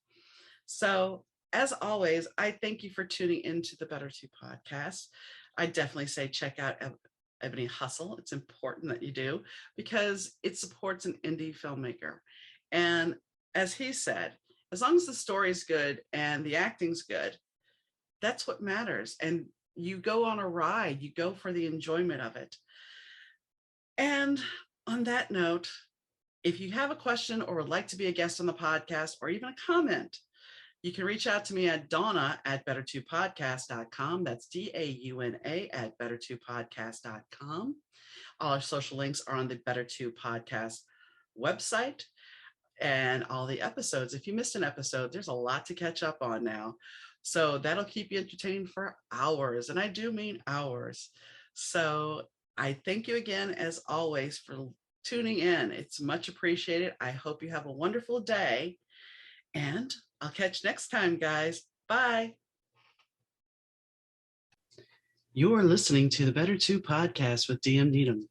So as always, I thank you for tuning into the Better To podcast. I definitely say check out Ebony Hustle. It's important that you do because it supports an indie filmmaker. And as he said, as long as the story's good and the acting's good, that's what matters. And you go on a ride, you go for the enjoyment of it. And on that note, if you have a question or would like to be a guest on the podcast or even a comment, you can reach out to me at Dauna@better2podcast.com. That's DAUNA@better2podcast.com. All our social links are on the Better To Podcast website and all the episodes. If you missed an episode, there's a lot to catch up on now. So that'll keep you entertained for hours. And I do mean hours. So I thank you again, as always, for tuning in. It's much appreciated. I hope you have a wonderful day. And I'll catch you next time, guys. Bye. You are listening to the Better To podcast with DM Needom.